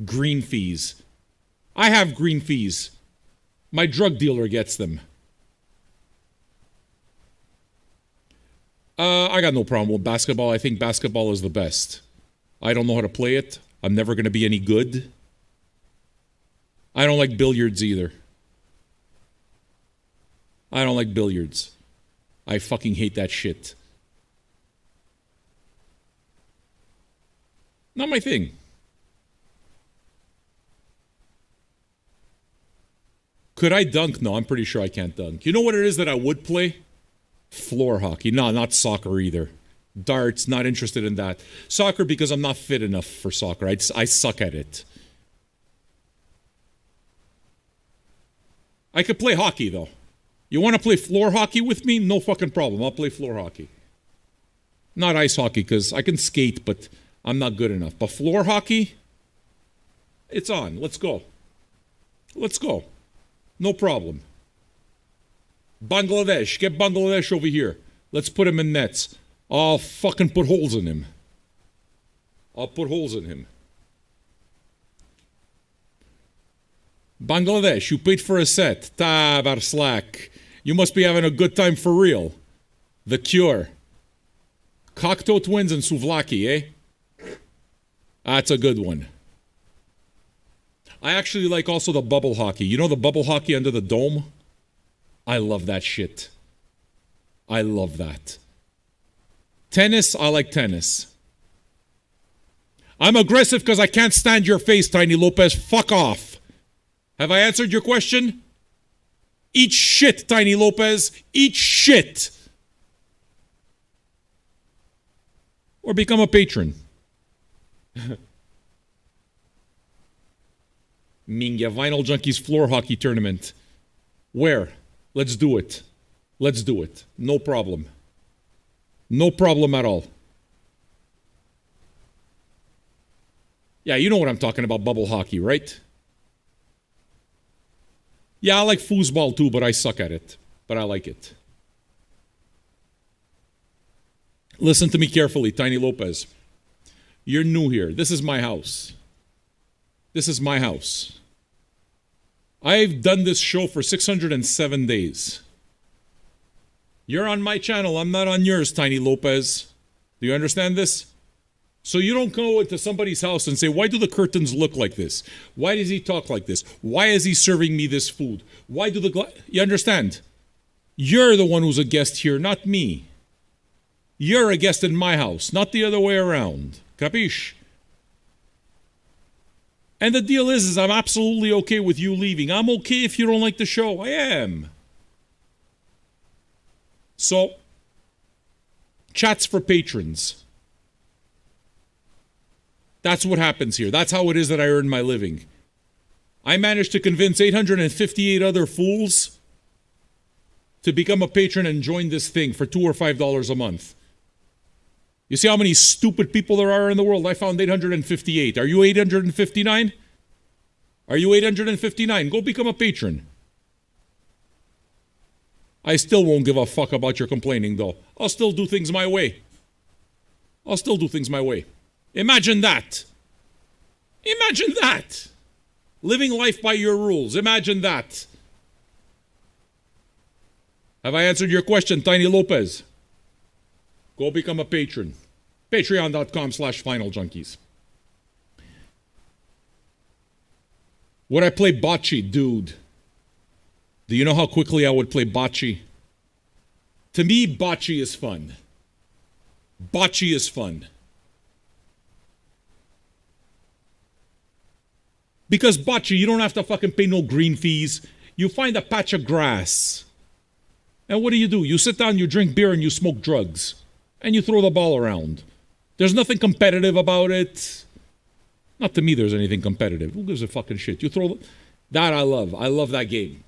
Green fees. I have green fees. My drug dealer gets them. I got no problem with basketball. I think basketball is the best. I don't know how to play it. I'm never going to be any good. I don't like billiards either. I don't like billiards. I fucking hate that shit. Not my thing. Could I dunk? No, I'm pretty sure I can't dunk. You know what it is that I would play? Floor hockey. No, not soccer either. Darts, not interested in that. Soccer because I'm not fit enough for soccer. I suck at it. I could play hockey though. You want to play floor hockey with me? No fucking problem. I'll play floor hockey. Not ice hockey because I can skate, but I'm not good enough. But floor hockey, it's on. Let's go. Let's go. No problem. Bangladesh. Get Bangladesh over here. Let's put him in nets. I'll fucking put holes in him. I'll put holes in him. Bangladesh, you paid for a set. Tabar slack. You must be having a good time for real. The Cure. Cocteau Twins and Souvlaki, eh? That's a good one. I actually like also the bubble hockey. You know the bubble hockey under the dome? I love that shit. I love that. Tennis, I like tennis. I'm aggressive because I can't stand your face, Tiny Lopez. Fuck off. Have I answered your question? Eat shit, Tiny Lopez. Eat shit. Or become a patron. Mingya, Vinyl Junkies floor hockey tournament. Where? Let's do it. Let's do it. No problem. No problem at all. Yeah, you know what I'm talking about, bubble hockey, right? Yeah, I like foosball too, but I suck at it. But I like it. Listen to me carefully, Tiny Lopez. You're new here. This is my house. This is my house. I've done this show for 607 days. You're on my channel. I'm not on yours, Tiny Lopez. Do you understand this? So you don't go into somebody's house and say, why do the curtains look like this? Why does he talk like this? Why is he serving me this food? Why do you understand? You're the one who's a guest here, not me. You're a guest in my house, not the other way around. Capiche? And the deal is I'm absolutely okay with you leaving. I'm okay if you don't like the show. I am. So, chats for patrons. That's what happens here. That's how it is that I earn my living. I managed to convince 858 other fools to become a patron and join this thing for $2 or $5 a month. You see how many stupid people there are in the world? I found 858. Are you 859? Are you 859? Go become a patron. I still won't give a fuck about your complaining, though. I'll still do things my way. I'll still do things my way. Imagine that. Imagine that. Living life by your rules. Imagine that. Have I answered your question, Tiny Lopez? Go become a patron. Patreon.com/FinalJunkies. Would I play bocce? Dude. Do you know how quickly I would play bocce? To me, bocce is fun. Bocce is fun. Because bocce, you don't have to fucking pay no green fees. You find a patch of grass. And what do? You sit down, you drink beer, and you smoke drugs. And you throw the ball around. There's nothing competitive about it. Not to me there's anything competitive. Who gives a fucking shit? You throw... That I love. I love that game.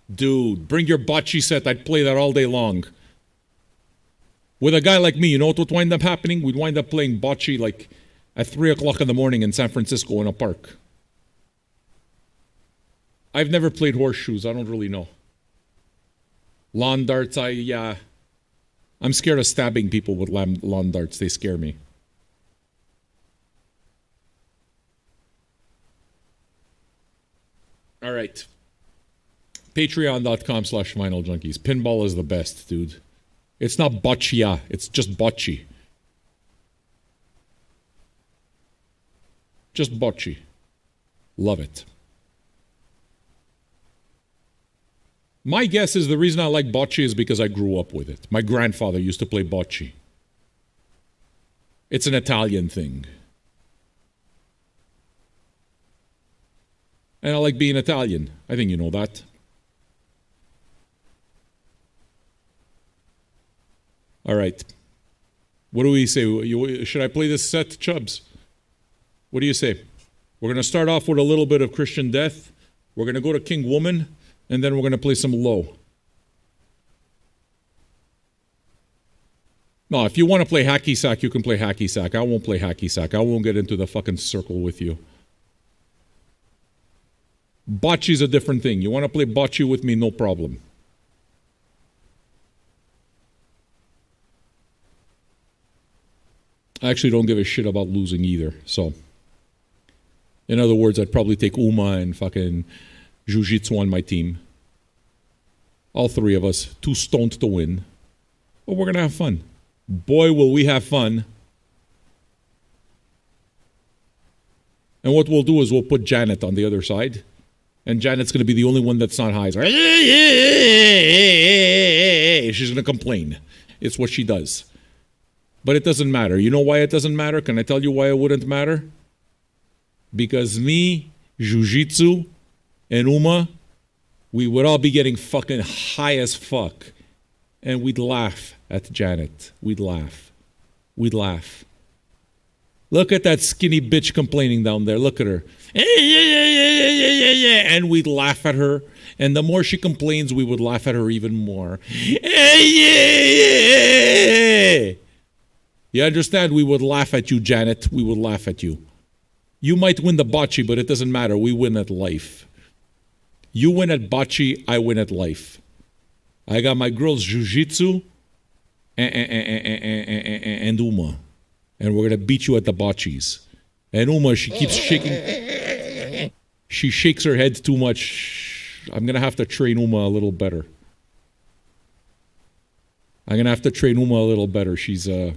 Dude, bring your bocce set. I'd play that all day long. With a guy like me, you know what would wind up happening? We'd wind up playing bocce like at 3 o'clock in the morning in San Francisco in a park. I've never played horseshoes. I don't really know. Lawn darts, I'm scared of stabbing people with lawn darts. They scare me. All right. Patreon.com/VinylJunkies. Pinball is the best, dude. It's not boccia. It's just bocce. Just bocce. Love it. My guess is the reason I like bocce is because I grew up with it. My grandfather used to play bocce. It's an Italian thing. And I like being Italian. I think you know that. All right. What do we say? Should I play this set, Chubbs? What do you say? We're going to start off with a little bit of Christian Death. We're going to go to King Woman. And then we're going to play some low. No, if you want to play hacky sack, you can play hacky sack. I won't play hacky sack. I won't get into the fucking circle with you. Bocce's a different thing. You want to play bocce with me, no problem. I actually don't give a shit about losing either. So, in other words, I'd probably take Uma and fucking Jiu-Jitsu on my team. All three of us, too stoned to win. But we're going to have fun. Boy, will we have fun. And what we'll do is we'll put Janet on the other side. And Janet's going to be the only one that's not high. She's going to complain. It's what she does. But it doesn't matter. You know why it doesn't matter? Can I tell you why it wouldn't matter? Because me, Jiu-Jitsu, and Uma, we would all be getting fucking high as fuck. And we'd laugh at Janet. We'd laugh. We'd laugh. Look at that skinny bitch complaining down there. Look at her. And we'd laugh at her. And the more she complains, we would laugh at her even more. You understand? We would laugh at you, Janet. We would laugh at you. You might win the bocce, but it doesn't matter. We win at life. You win at bocce, I win at life. I got my girls Jiu-Jitsu and Uma. And we're going to beat you at the bocces. And Uma, she keeps shaking. She shakes her head too much. I'm going to have to train Uma a little better. I'm going to have to train Uma a little better. She's not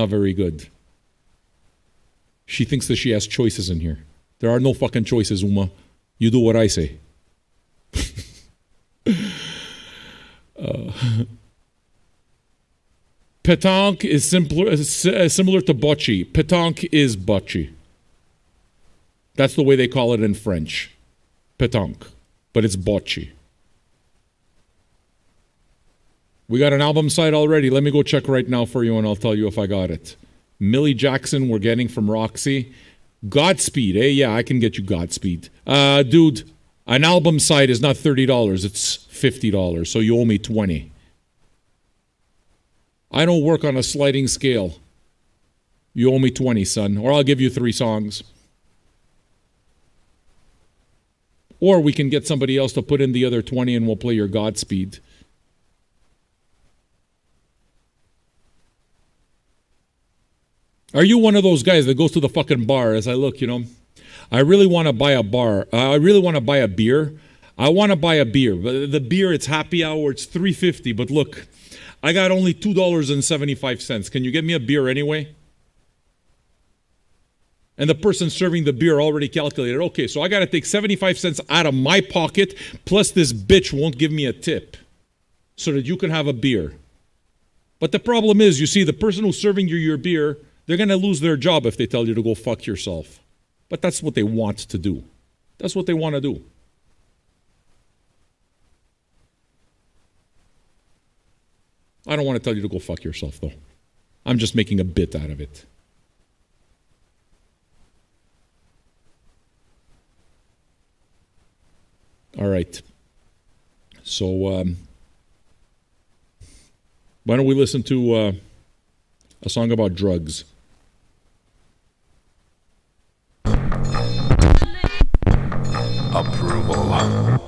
very good. She thinks that she has choices in here. There are no fucking choices, Uma. You do what I say. Pétanque is similar to bocce. Pétanque is bocce. That's the way they call it in French. Pétanque. But it's bocce. We got an album site already. Let me go check right now for you and I'll tell you if I got it. Millie Jackson, we're getting from Roxy. Godspeed, eh? Yeah, I can get you Godspeed. Dude, an album site is not $30, it's $50, so you owe me $20. I don't work on a sliding scale. You owe me $20, son, or I'll give you 3 songs. Or we can get somebody else to put in the other 20 and we'll play your Godspeed. Are you one of those guys that goes to the fucking bar as I look, you know? I really want to buy a bar. I really want to buy a beer. I want to buy a beer. But the beer, it's happy hour, it's $3.50. But look, I got only $2.75. Can you get me a beer anyway? And the person serving the beer already calculated, okay, so I got to take 75 cents out of my pocket, plus this bitch won't give me a tip so that you can have a beer. But the problem is, you see, the person who's serving you your beer, they're going to lose their job if they tell you to go fuck yourself. But that's what they want to do. That's what they want to do. I don't want to tell you to go fuck yourself, though. I'm just making a bit out of it. All right. So, why don't we listen to a song about drugs? Approval.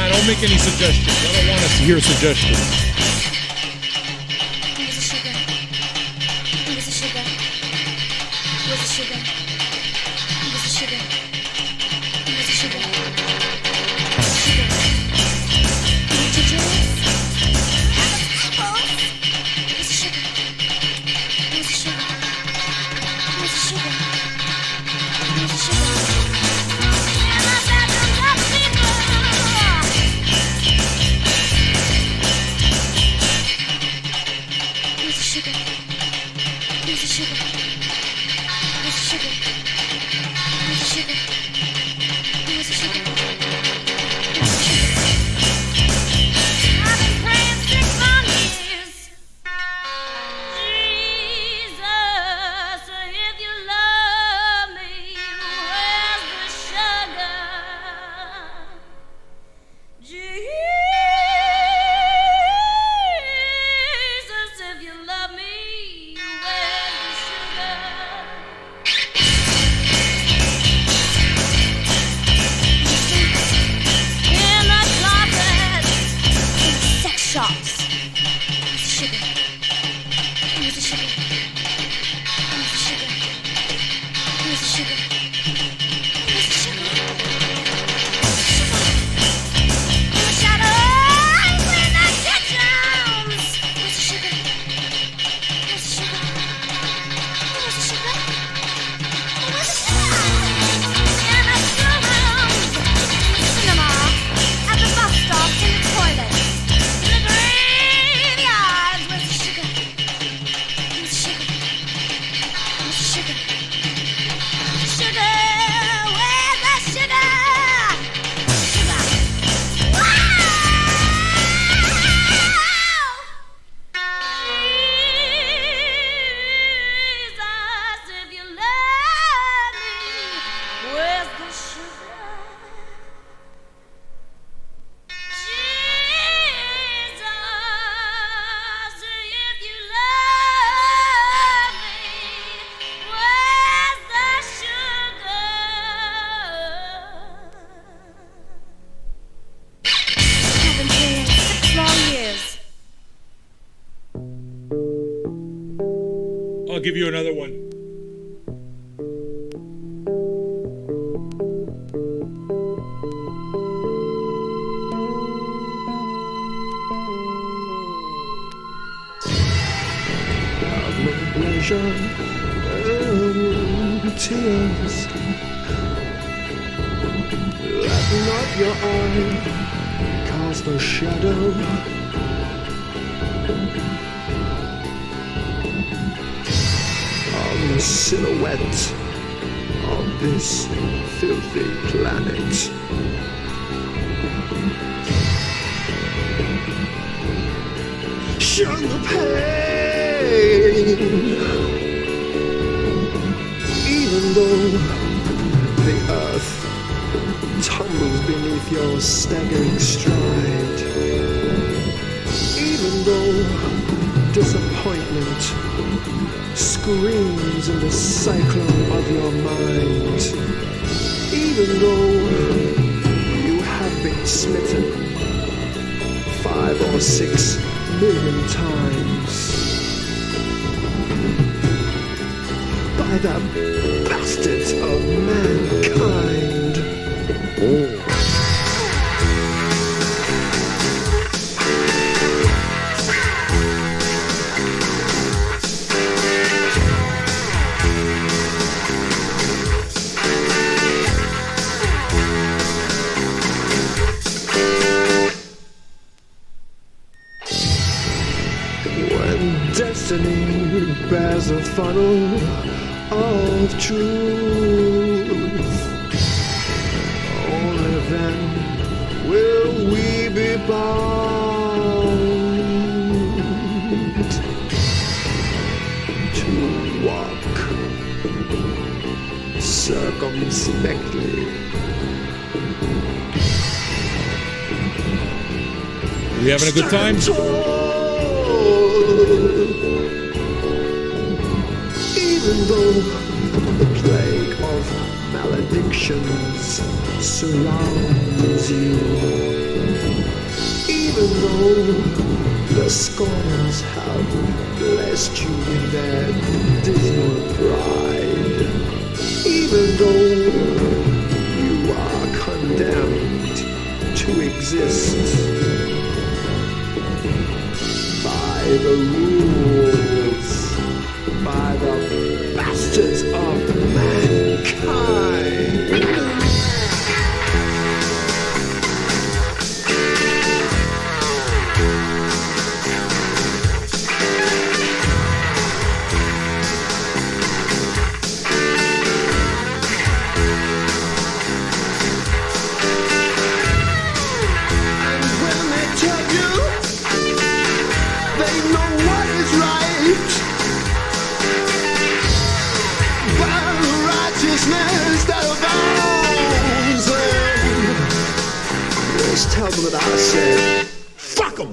Don't make any suggestions. I don't want to hear suggestions. I'll give you another one. Tears, let not your eye cast a shadow. On the silhouette of this filthy planet. Shun the pain, even though the earth tumbles beneath your staggering stride, even though disappointment screams in the cyclone of your mind, even though you have been smitten 5 or 6 million times by the bastards of mankind. and destiny bears a funnel of truth. Only then will we be bound to walk circumspectly. We having a good time? Even though the plague of maledictions surrounds you, even though the scorners have blessed you with their dismal pride, even though you are condemned to exist by the rules, by the bastards of mankind. And when they tell you they know what is right, by the righteousness that abounds them, just tell them that I said, fuck them.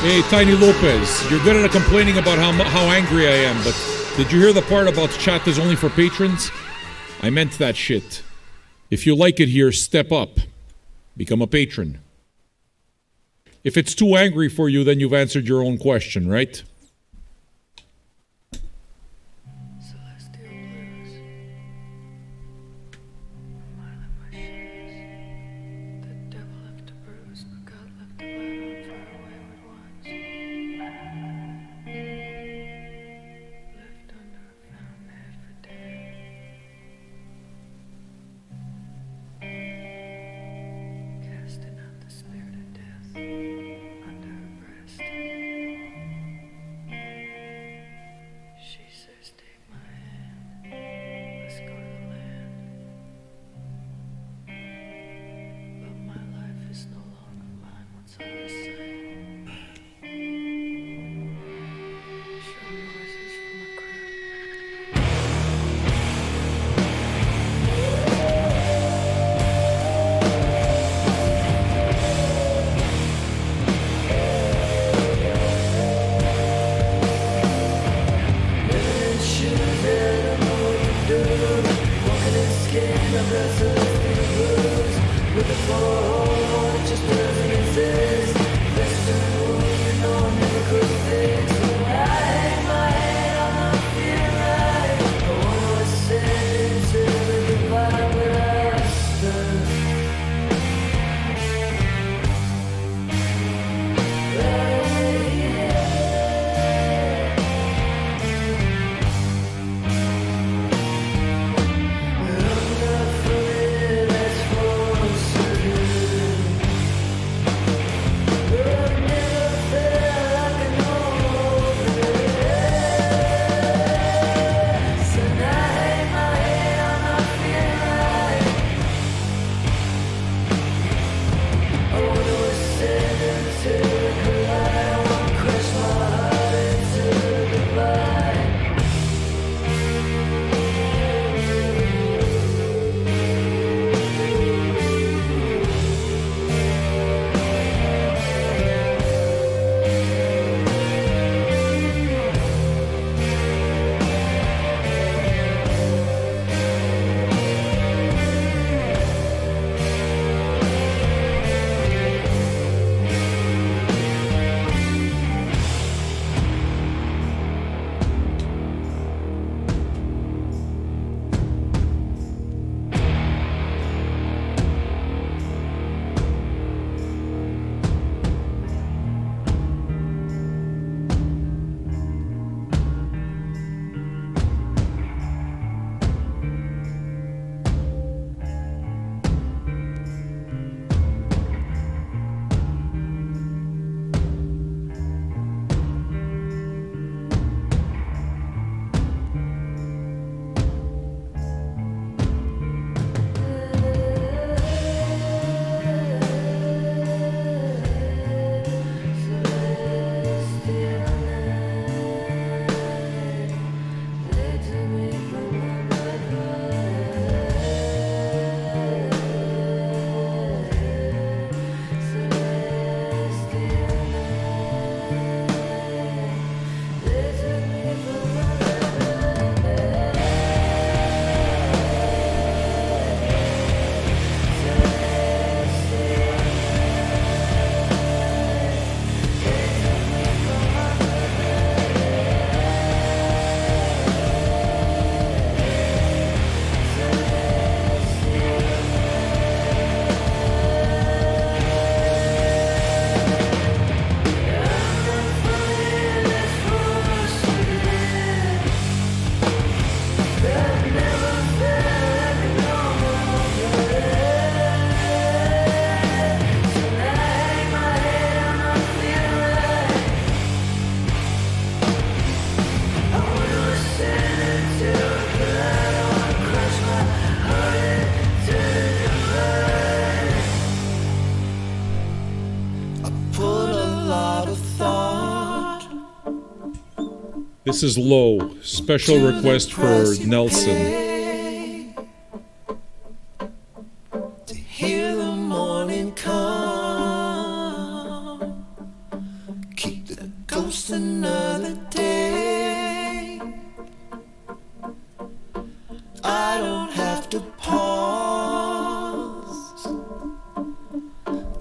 Hey, Tiny Lopez, you're good at complaining about how angry I am, but did you hear the part about chat is only for patrons? I meant that shit. If you like it here, step up. Become a patron. If it's too angry for you, then you've answered your own question, right? This is low. Special request for Nelson. To hear the morning come, keep the ghost another day. I don't have to pause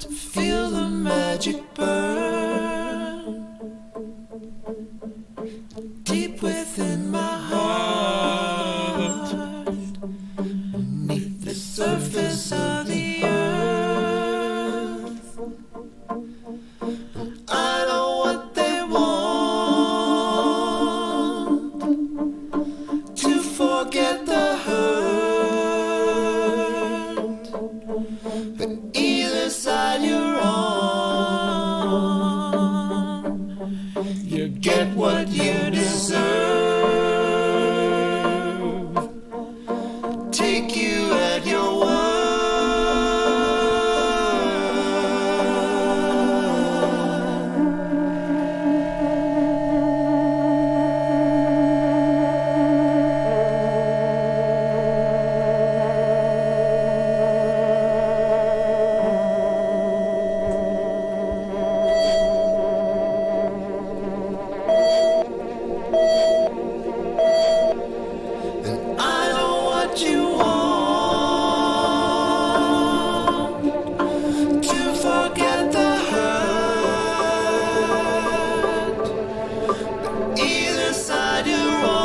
to feel the magic burn deep within my heart, beneath the surface of the earth. I know what they want, to forget the hurt, but either side you're on, you get what you deserve. Take you at your word. And I know what you want, to forget the hurt, but either side you're on,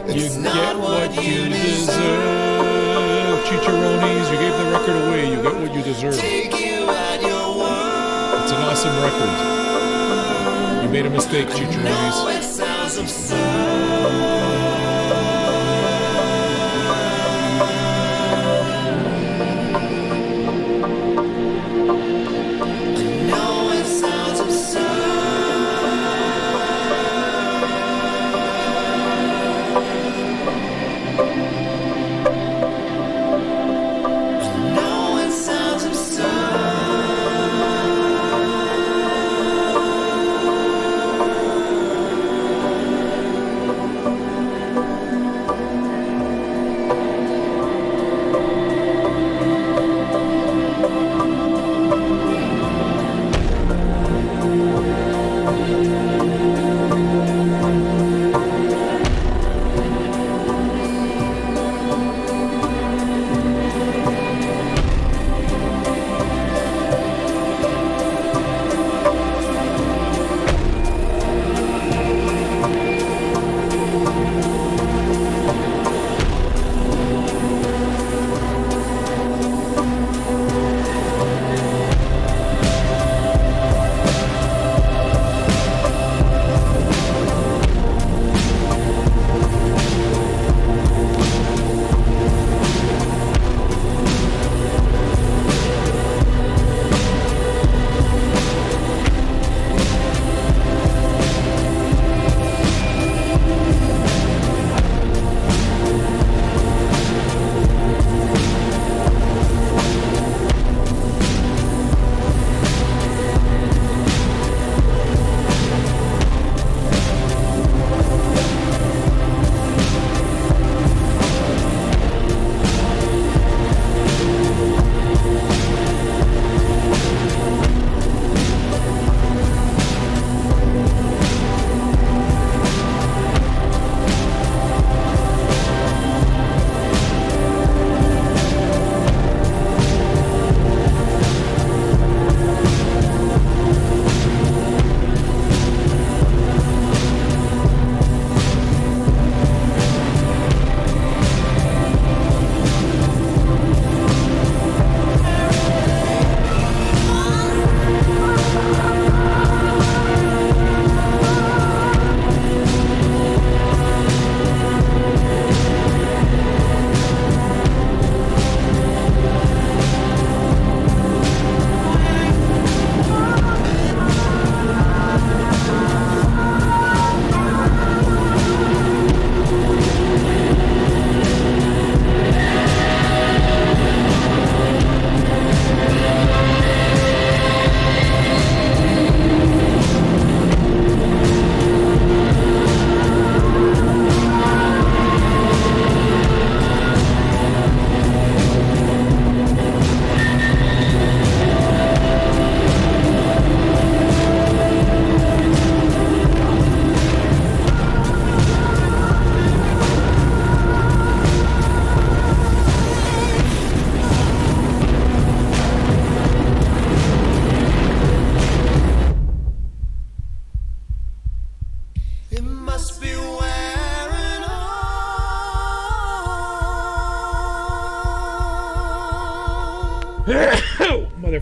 You it's get not what you deserve. Chicharrones, you gave the record away. You get what you deserve. Take you at your word. It's an awesome record. You made a mistake, No, Chicharrones. it sounds absurd. No, it sounds absurd. No, it sounds absurd.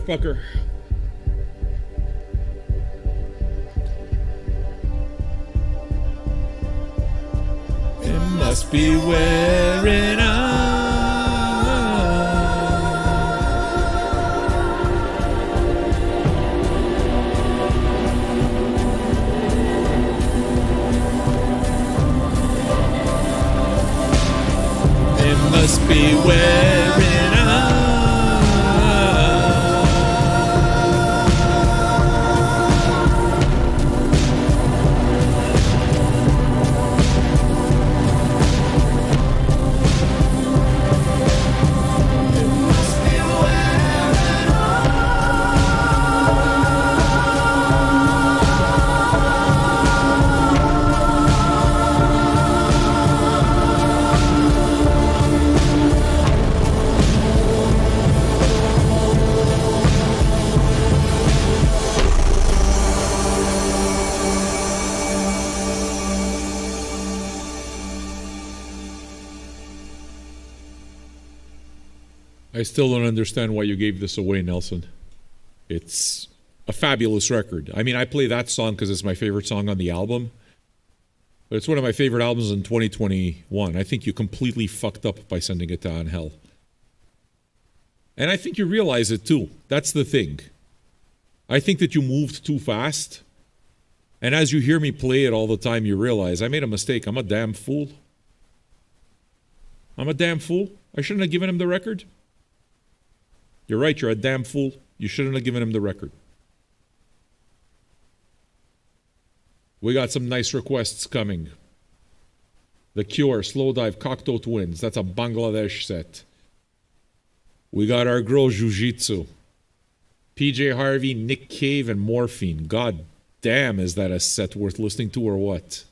motherfucker. It must be wearing out. It must be wearing out. I still don't understand why you gave this away, Nelson. It's a fabulous record. I mean, I play that song because it's my favorite song on the album. But it's one of my favorite albums in 2021. I think you completely fucked up by sending it to Angel. And I think you realize it too. That's the thing. I think that you moved too fast. And as you hear me play it all the time, you realize I made a mistake. I'm a damn fool. I'm a damn fool. I shouldn't have given him the record. You're right, you're a damn fool. You shouldn't have given him the record. We got some nice requests coming. The Cure, Slow Dive, Cocteau Twins. That's a Bangladesh set. We got our girl Jiu-Jitsu. PJ Harvey, Nick Cave, and Morphine. God damn, is that a set worth listening to or what?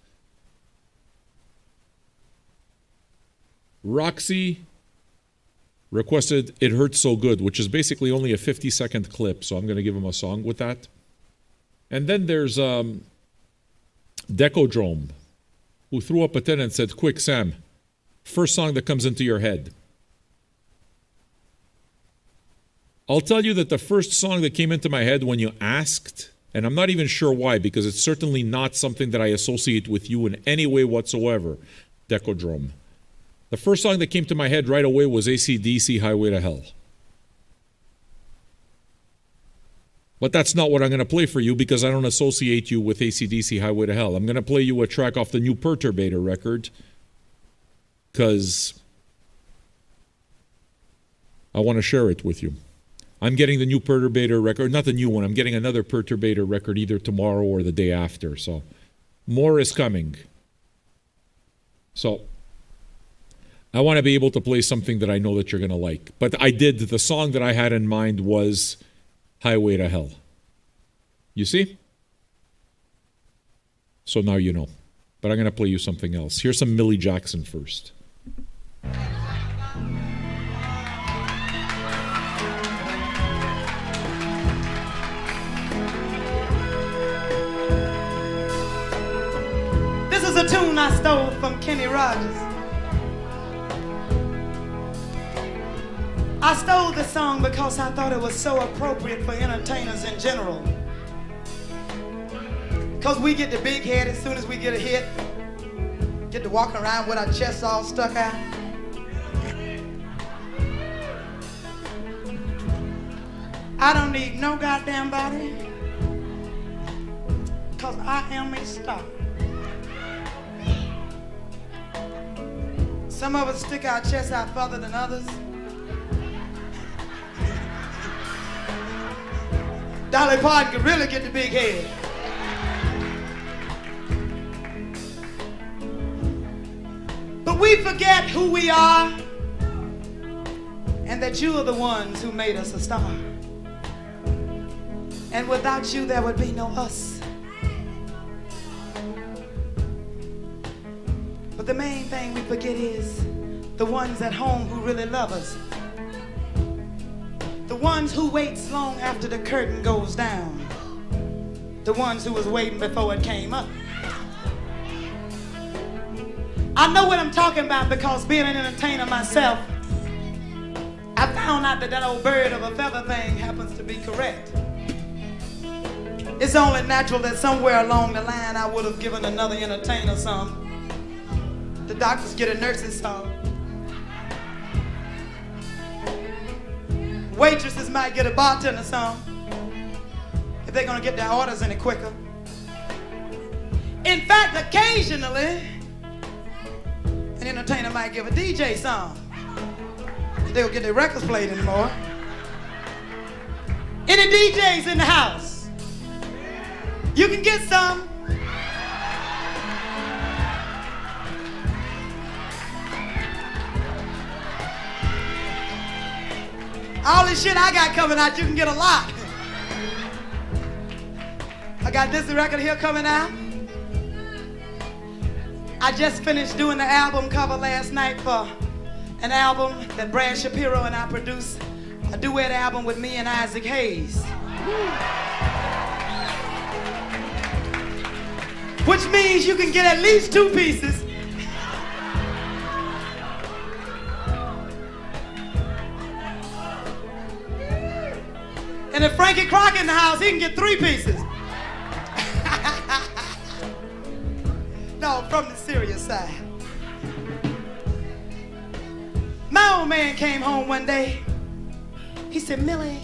Roxy requested It Hurts So Good, which is basically only a 50-second clip, so I'm going to give him a song with that. And then there's Decodrome, who threw up a 10 and said, quick, Sam, first song that comes into your head. I'll tell you that the first song that came into my head when you asked, and I'm not even sure why, because it's certainly not something that I associate with you in any way whatsoever, Decodrome. The first song that came to my head right away was AC/DC, Highway to Hell. But that's not what I'm going to play for you because I don't associate you with AC/DC, Highway to Hell. I'm going to play you a track off the new Perturbator record because I want to share it with you. I'm getting the new Perturbator record, not the new one. I'm getting another Perturbator record either tomorrow or the day after. So more is coming. So I want to be able to play something that I know that you're going to like. But the song that I had in mind was Highway to Hell. You see? So now you know. But I'm going to play you something else. Here's some Millie Jackson first. This is a tune I stole from Kenny Rogers. I stole this song because I thought it was so appropriate for entertainers in general. Because we get the big head as soon as we get a hit. Get to walking around with our chests all stuck out. I don't need no goddamn body. Because I am a star. Some of us stick our chests out further than others. Dolly Parton could really get the big head. But we forget who we are and that you are the ones who made us a star. And without you, there would be no us. But the main thing we forget is the ones at home who really love us. The ones who waits long after the curtain goes down. The ones who was waiting before it came up. I know what I'm talking about because being an entertainer myself, I found out that that old bird of a feather thing happens to be correct. It's only natural that somewhere along the line I would have given another entertainer some. The doctors get a nurse's some. Waitresses might get a bartender some if they're gonna get their orders any quicker. In fact, occasionally, an entertainer might give a DJ some. They don't get their records played anymore. Any DJs in the house? You can get some. All this shit I got coming out, you can get a lot. I got this record here coming out. I just finished doing the album cover last night for an album that Brad Shapiro and I produced, a duet album with me and Isaac Hayes. Which means you can get at least 2 pieces. And if Frankie Crockett in the house, he can get 3 pieces. No, from the serious side. My old man came home one day. He said, Millie,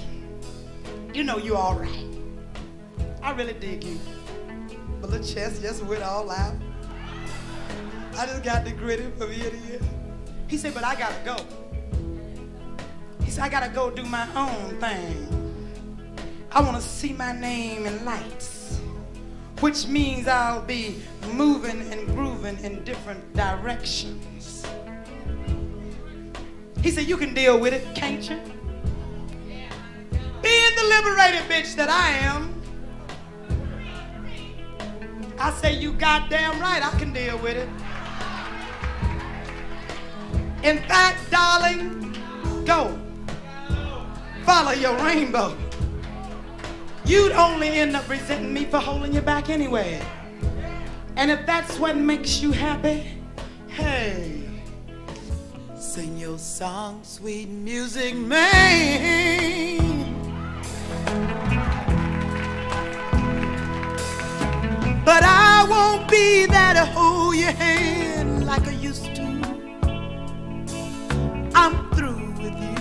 you know you all right. I really dig you. My little chest just went all out. I just got the gritty from ear to ear. He said, but I gotta go. He said, I gotta go do my own thing. I wanna see my name in lights, which means I'll be moving and grooving in different directions. He said, you can deal with it, can't you? Being the liberated bitch that I am, I say, you goddamn right, I can deal with it. In fact, darling, go. Follow your rainbow. You'd only end up resenting me for holding you back anyway. And if that's what makes you happy, hey, sing your song, sweet music, man. But I won't be there to hold your hand like I used to. I'm through with you.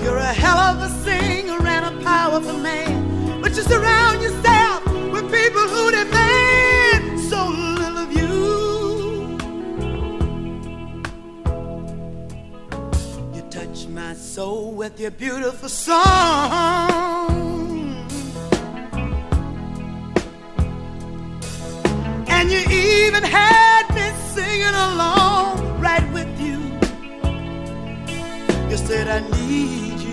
You're a hell of a singer and a powerful man, but you surround yourself with people who demand so little of you. You touch my soul with your beautiful song, and you even had me singing along right with you. You said I need you.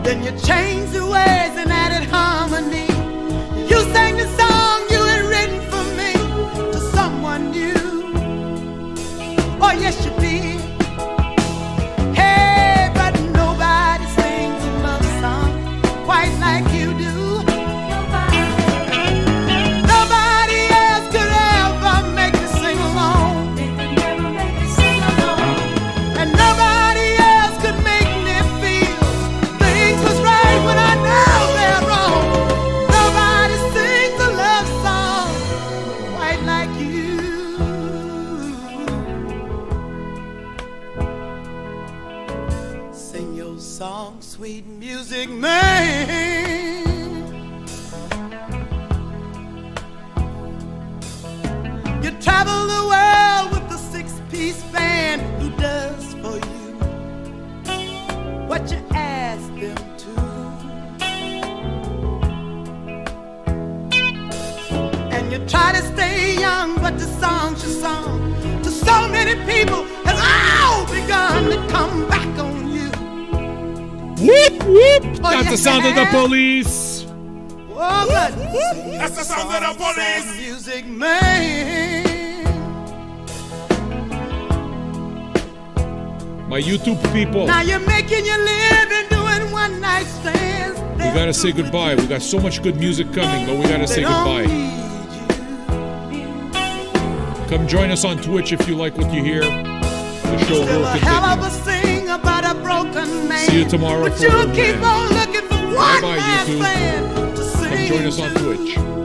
Then you changed the words and added harmony. You sang the song you had written for me to someone new. Oh yes you did. Hey, but nobody sings a love song quite like you do. Nobody else could ever make me sing along. And nobody else could make me feel things was right when I know they're wrong. Nobody sings a love song quite like you. Sing your song, sweet music, man. You travel the world with the 6-piece band who does for you what you ask them to. And you try to stay young, but the songs you sung to so many people has all begun to come back on you. Whoop, whoop. Oh, That's the sound of the police. Oh, but That's the sound of the police. music, man. My YouTube people. Now you're making your living doing one-night stands. We gotta say goodbye. We got so much good music coming, but we gotta say goodbye. Come join us on Twitch if you like what you hear. The show will continue. See you tomorrow for keep on looking for one bye, YouTube. Come join us on Twitch.